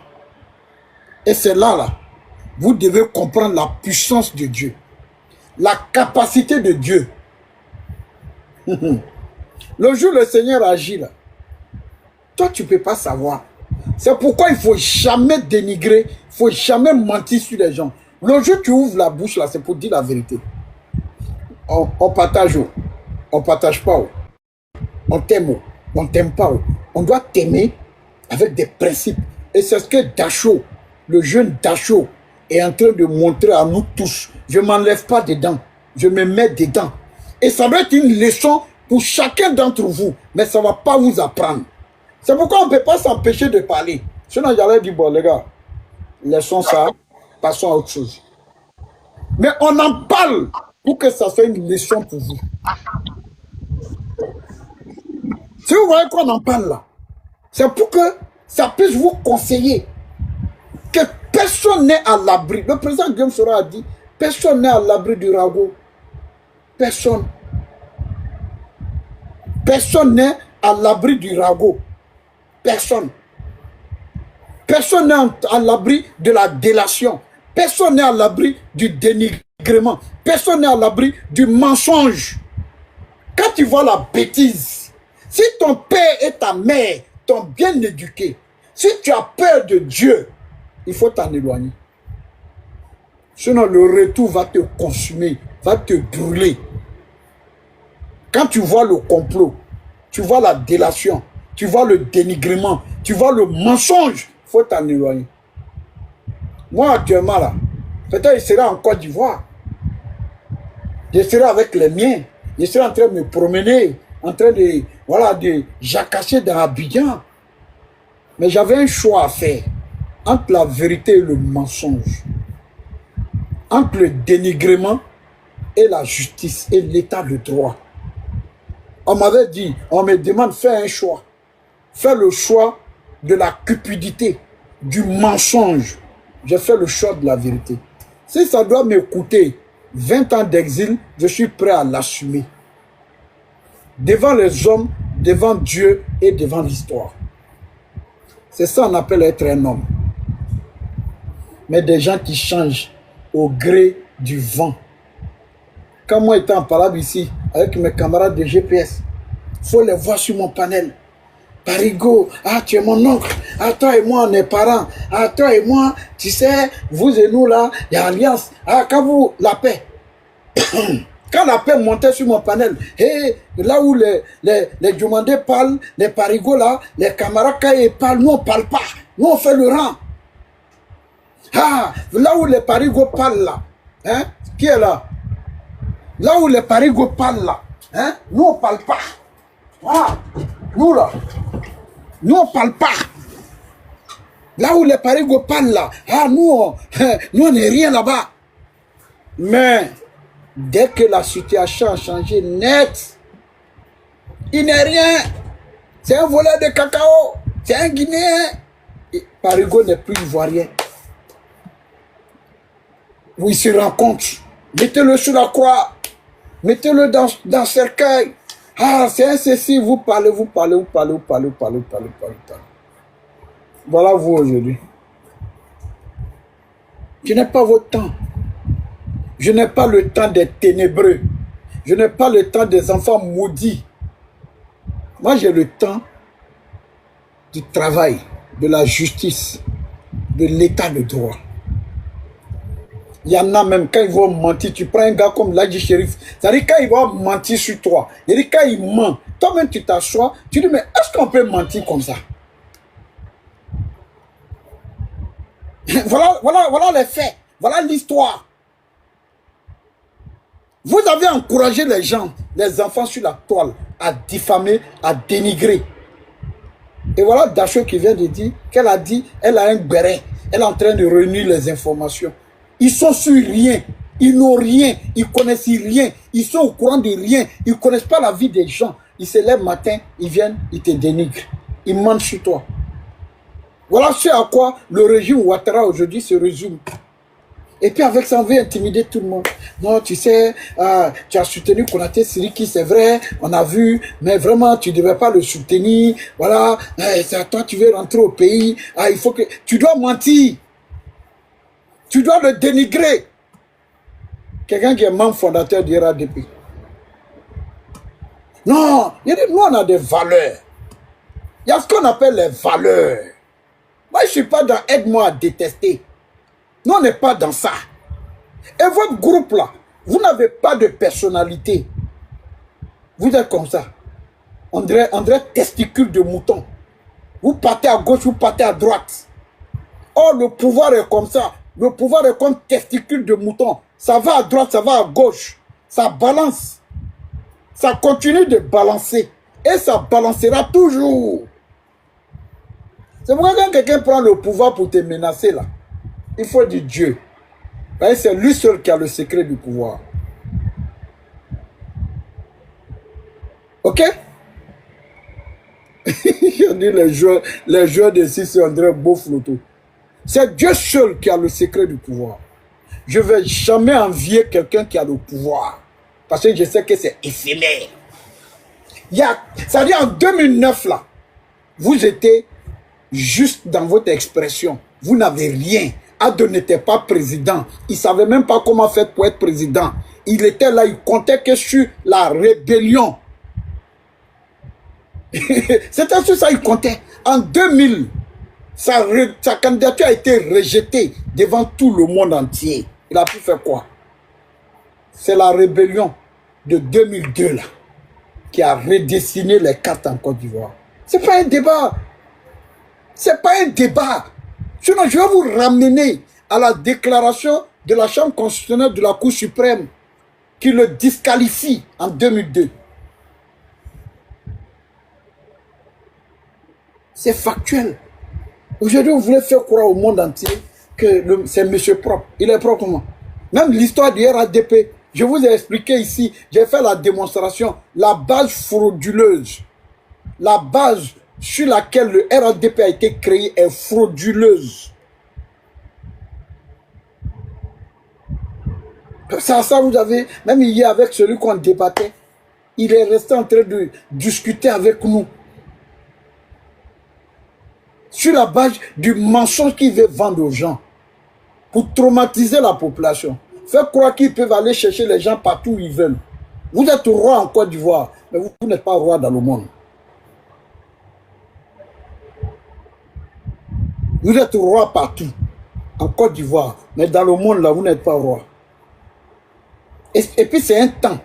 Et c'est là, vous devez comprendre la puissance de Dieu. La capacité de Dieu. Le jour où le Seigneur agit là, toi tu ne peux pas savoir. C'est pourquoi il ne faut jamais dénigrer, il ne faut jamais mentir sur les gens. Le jour où tu ouvres la bouche là, c'est pour dire la vérité. On partage, on ne partage pas. On t'aime, on ne t'aime pas. On doit t'aimer avec des principes. Et c'est ce que Dacho, le jeune Dacho, est en train de montrer à nous tous. Je ne m'enlève pas dedans, je me mets dedans. Et ça va être une leçon pour chacun d'entre vous, mais ça ne va pas vous apprendre. C'est pourquoi on ne peut pas s'empêcher de parler. Sinon, j'allais dire, bon les gars, laissons ça, passons à autre chose. Mais on en parle pour que ça soit une leçon pour vous. Si vous voyez qu'on en parle là, c'est pour que ça puisse vous conseiller que personne n'est à l'abri. Le président Guillaume Soro a dit, personne n'est à l'abri du ragot. Personne. Personne n'est à l'abri du ragot. Personne. Personne n'est à l'abri de la délation. Personne n'est à l'abri du dénigrement. Personne n'est à l'abri du mensonge. Quand tu vois la bêtise, si ton père et ta mère t'ont bien éduqué, si tu as peur de Dieu, il faut t'en éloigner. Sinon, le retour va te consumer, va te brûler. Quand tu vois le complot, tu vois la délation, tu vois le dénigrement, tu vois le mensonge, il faut t'en éloigner. Moi, actuellement, là, peut-être je serai en Côte d'Ivoire. Je serai avec les miens. Je serai en train de me promener, en train de, voilà, de jacasser dans Abidjan. Mais j'avais un choix à faire entre la vérité et le mensonge. Entre le dénigrement et la justice et l'état de droit. On m'avait dit, on me demande, fais un choix. Fais le choix de la cupidité, du mensonge. J'ai fait le choix de la vérité. Si ça doit me coûter 20 ans d'exil, je suis prêt à l'assumer. Devant les hommes, devant Dieu et devant l'histoire. C'est ça qu'on appelle être un homme. Mais des gens qui changent au gré du vent. Quand moi j'étais en palabre ici, avec mes camarades de GPS, il faut les voir sur mon panel. Parigo, ah tu es mon oncle, Ah, toi et moi, on est parents. Ah, toi et moi, tu sais, vous et nous là, il y a alliance. Ah, quand vous, la paix. Quand la paix montait sur mon panel, et là où les Diomandés parlent, les parigots là, les camarades quand ils parlent, nous on parle pas. Nous on fait le rang. Ah, là où les parigots parlent là, hein, qui est là? Là où les parigots parlent là, hein, nous on parle pas. Ah, nous là, nous on parle pas. Là où les parigots parlent là, ah, nous on n'est rien là-bas. Mais dès que la situation a changé net, il n'est rien. C'est un voleur de cacao, c'est un Guinéen. Parigo n'est plus ivoirien. Où il se rencontre, mettez-le sur la croix, mettez-le dans le cercueil. Ah, c'est un ceci, vous parlez. Voilà vous aujourd'hui. Je n'ai pas votre temps. Je n'ai pas le temps des ténébreux. Je n'ai pas le temps des enfants maudits. Moi, j'ai le temps du travail, de la justice, de l'état de droit. Il y en a même, quand ils vont mentir, tu prends un gars comme Ladji Shérif, c'est-à-dire quand il va mentir sur toi, c'est-à-dire quand il ment, toi-même tu t'assois, tu dis, mais est-ce qu'on peut mentir comme ça? Voilà les faits, voilà l'histoire. Vous avez encouragé les gens, les enfants sur la toile, à diffamer, à dénigrer. Et voilà Dacho qui vient de dire qu'elle a dit, elle a un béret, elle est en train de réunir les informations. Ils sont sur rien, ils n'ont rien, ils connaissent rien, ils sont au courant de rien, ils ne connaissent pas la vie des gens. Ils se lèvent matin, ils viennent, ils te dénigrent, ils mentent sur toi. Voilà ce à quoi le régime Ouattara aujourd'hui se résume. Et puis avec ça, on veut intimider tout le monde. Non, tu sais, tu as soutenu Konaté Siriki, c'est vrai, on a vu, mais vraiment, tu ne devais pas le soutenir. Voilà, c'est à toi, tu veux rentrer au pays. Ah, il faut que... Tu dois mentir. Tu dois le dénigrer. Quelqu'un qui est membre fondateur du RADP. Non, il dit, nous, on a des valeurs. Il y a ce qu'on appelle les valeurs. Moi, je ne suis pas dans aide-moi à détester. Nous, on n'est pas dans ça. Et votre groupe là, vous n'avez pas de personnalité. Vous êtes comme ça. On dirait testicule de mouton. Vous partez à gauche, vous partez à droite. Oh, le pouvoir est comme ça. Le pouvoir est comme testicule de mouton. Ça va à droite, ça va à gauche. Ça balance. Ça continue de balancer. Et ça balancera toujours. C'est pourquoi quand quelqu'un prend le pouvoir pour te menacer là, il faut dire Dieu. C'est lui seul qui a le secret du pouvoir. Ok? On dit les joueurs de 6 c'est André Beaufloto. C'est Dieu seul qui a le secret du pouvoir. Je ne vais jamais envier quelqu'un qui a le pouvoir. Parce que je sais que c'est éphémère. C'est-à-dire en 2009 là, vous étiez juste dans votre expression. Vous n'avez rien. Ado n'était pas président. Il ne savait même pas comment faire pour être président. Il était là, il comptait que sur la rébellion. C'était sur ça qu'il comptait. En 2000, sa candidature a été rejetée devant tout le monde entier. Il a pu faire quoi? C'est la rébellion de 2002 là, qui a redessiné les cartes en Côte d'Ivoire. Ce n'est pas un débat. Ce n'est pas un débat. Sinon, je vais vous ramener à la déclaration de la Chambre constitutionnelle de la Cour suprême qui le disqualifie en 2002. C'est factuel. Aujourd'hui, vous voulez faire croire au monde entier que c'est monsieur propre. Il est propre comment? Même l'histoire du RADP, je vous ai expliqué ici, j'ai fait la démonstration, la base frauduleuse, la base sur laquelle le RADP a été créé est frauduleuse. Ça, vous avez, même hier avec celui qu'on débattait, il est resté en train de discuter avec nous. Sur la base du mensonge qu'il veut vendre aux gens. Pour traumatiser la population. Faire croire qu'ils peuvent aller chercher les gens partout où ils veulent. Vous êtes roi en Côte d'Ivoire, mais vous n'êtes pas roi dans le monde. Vous êtes roi partout. En Côte d'Ivoire. Mais dans le monde, là, vous n'êtes pas roi. Et puis, c'est un temps.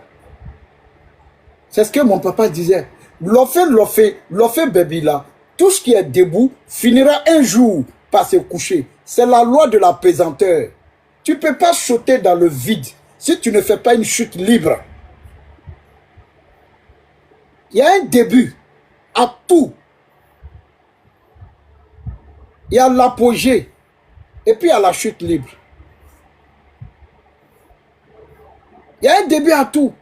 C'est ce que mon papa disait. L'offé baby là, tout ce qui est debout finira un jour par se coucher. C'est la loi de la pesanteur. Tu ne peux pas sauter dans le vide si tu ne fais pas une chute libre. Il y a un début à tout. Il y a l'apogée et puis il y a la chute libre. Il y a un début à tout.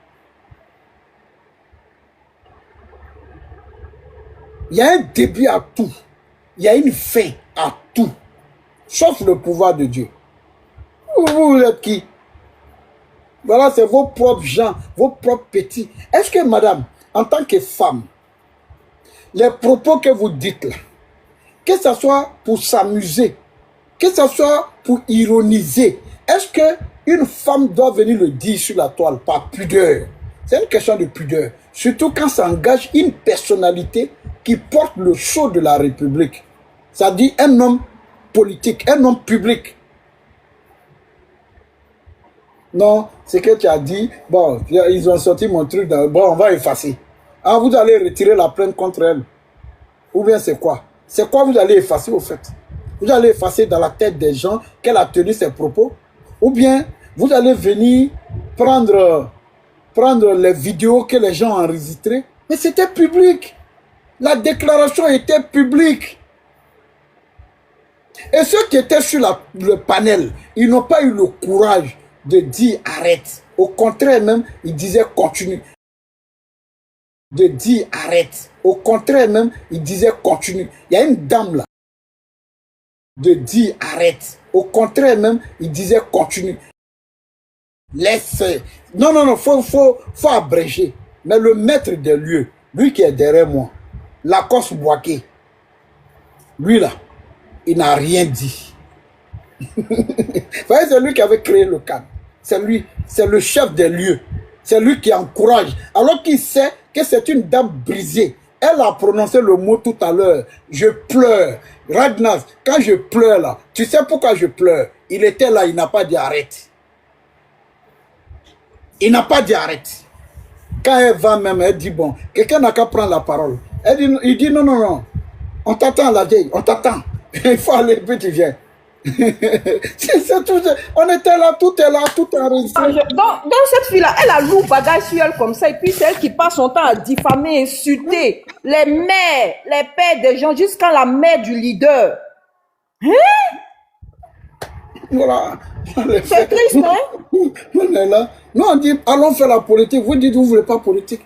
Il y a un début à tout. Il y a une fin à tout. Sauf le pouvoir de Dieu. Vous êtes qui? Voilà, c'est vos propres gens, vos propres petits. Est-ce que, madame, en tant que femme, les propos que vous dites là, que ce soit pour s'amuser, que ce soit pour ironiser, est-ce qu'une femme doit venir le dire sur la toile par pudeur? C'est une question de pudeur. Surtout quand ça engage une personnalité qui porte le sceau de la République. Ça dit un homme politique, un homme public. Non, c'est que tu as dit, bon, ils ont sorti mon truc, bon, on va effacer. Ah, vous allez retirer la plainte contre elle. Ou bien c'est quoi? C'est quoi vous allez effacer au fait? Vous allez effacer dans la tête des gens qu'elle a tenu ses propos? Ou bien vous allez venir prendre les vidéos que les gens ont enregistrées? Mais c'était public. La déclaration était publique. Et ceux qui étaient sur le panel, ils n'ont pas eu le courage de dire arrête. Au contraire même, ils disaient continue. De dire arrête. Au contraire même, ils disaient continue. Il y a une dame là. De dire arrête. Au contraire même, ils disaient continue. Laisse. Non, faut abréger. Mais le maître des lieux, lui qui est derrière moi, Lacoste Boaké, lui là, il n'a rien dit. Vous voyez, c'est lui qui avait créé le cadre. C'est lui, c'est le chef des lieux. C'est lui qui encourage. Alors qu'il sait que c'est une dame brisée. Elle a prononcé le mot tout à l'heure. Je pleure. Radnas, quand je pleure là, tu sais pourquoi je pleure? Il était là, il n'a pas dit arrête. Il n'a pas dit arrête. Quand elle va même, elle dit bon, quelqu'un n'a qu'à prendre la parole. Il dit non. On t'attend la vieille, on t'attend. Il faut aller, puis tu viens. C'est tout, on était là, tout est là, tout est enregistré. Donc cette fille-là, elle a loup bagage sur elle comme ça, et puis c'est elle qui passe son temps à diffamer, insulter les mères, les pères des gens, jusqu'à la mère du leader. Voilà. C'est triste, hein? On est là. Nous, on dit, allons faire la politique. Vous dites, vous ne voulez pas politique.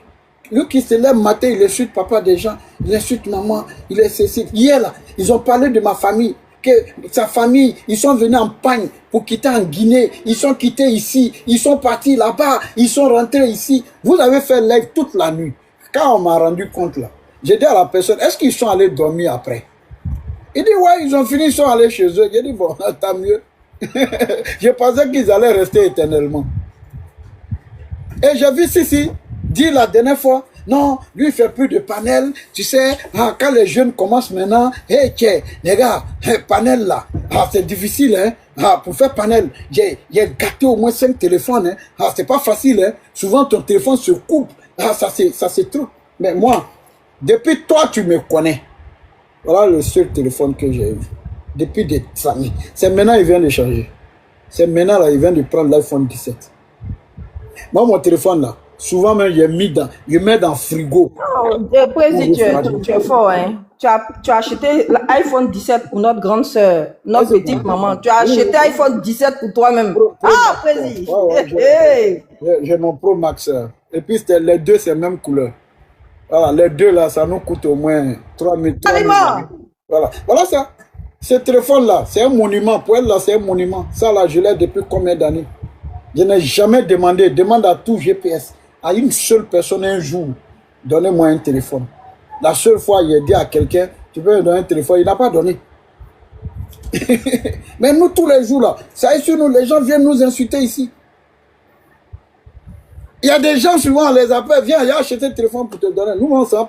Lui qui se lève matin, il insulte papa des gens, il insulte maman, il est ceci. Hier, là, ils ont parlé de ma famille. Que sa famille, ils sont venus en pagne pour quitter en Guinée, ils sont quittés ici, ils sont partis là-bas, ils sont rentrés ici. Vous avez fait live toute la nuit. Quand on m'a rendu compte là, j'ai dit à la personne, est-ce qu'ils sont allés dormir après? Il dit, ouais, ils ont fini, ils sont allés chez eux. J'ai dit, bon, tant mieux. Je pensais qu'ils allaient rester éternellement. Et j'ai vu Sissi dire la dernière fois, non, lui il fait plus de panel, tu sais, quand les jeunes commencent maintenant, hey, tiens, les gars, panel là, c'est difficile, hein, pour faire panel, j'ai gâté au moins 5 téléphones, hein, c'est pas facile, hein, souvent ton téléphone se coupe, ça c'est trop. Mais moi, depuis toi tu me connais, voilà le seul téléphone que j'ai eu, depuis des années, c'est maintenant il vient de changer, c'est maintenant là, il vient de prendre l'iPhone 17. Moi mon téléphone là, souvent même, je mets dans le frigo. Oh, président, tu es fort, hein. Tu as acheté l'iPhone 17 pour notre grande soeur, notre petite maman. Tu as acheté l'iPhone 17 pour toi-même. Ah, président. J'ai mon Pro Max. Et puis, les deux, c'est la même couleur. Voilà, les deux, là, ça nous coûte au moins 3 000. Voilà ça. Ce téléphone-là, c'est un monument. Pour elle, là, c'est un monument. Ça, là, je l'ai depuis combien d'années? Je n'ai jamais demandé. Demande à tout GPS. À une seule personne un jour, donnez-moi un téléphone. La seule fois, il a dit à quelqu'un, tu peux me donner un téléphone, il n'a pas donné. Mais nous, tous les jours, là, ça est sur nous, les gens viennent nous insulter ici. Il y a des gens, souvent, on les appelle, viens, il a acheté un téléphone pour te donner. Nous, on s'en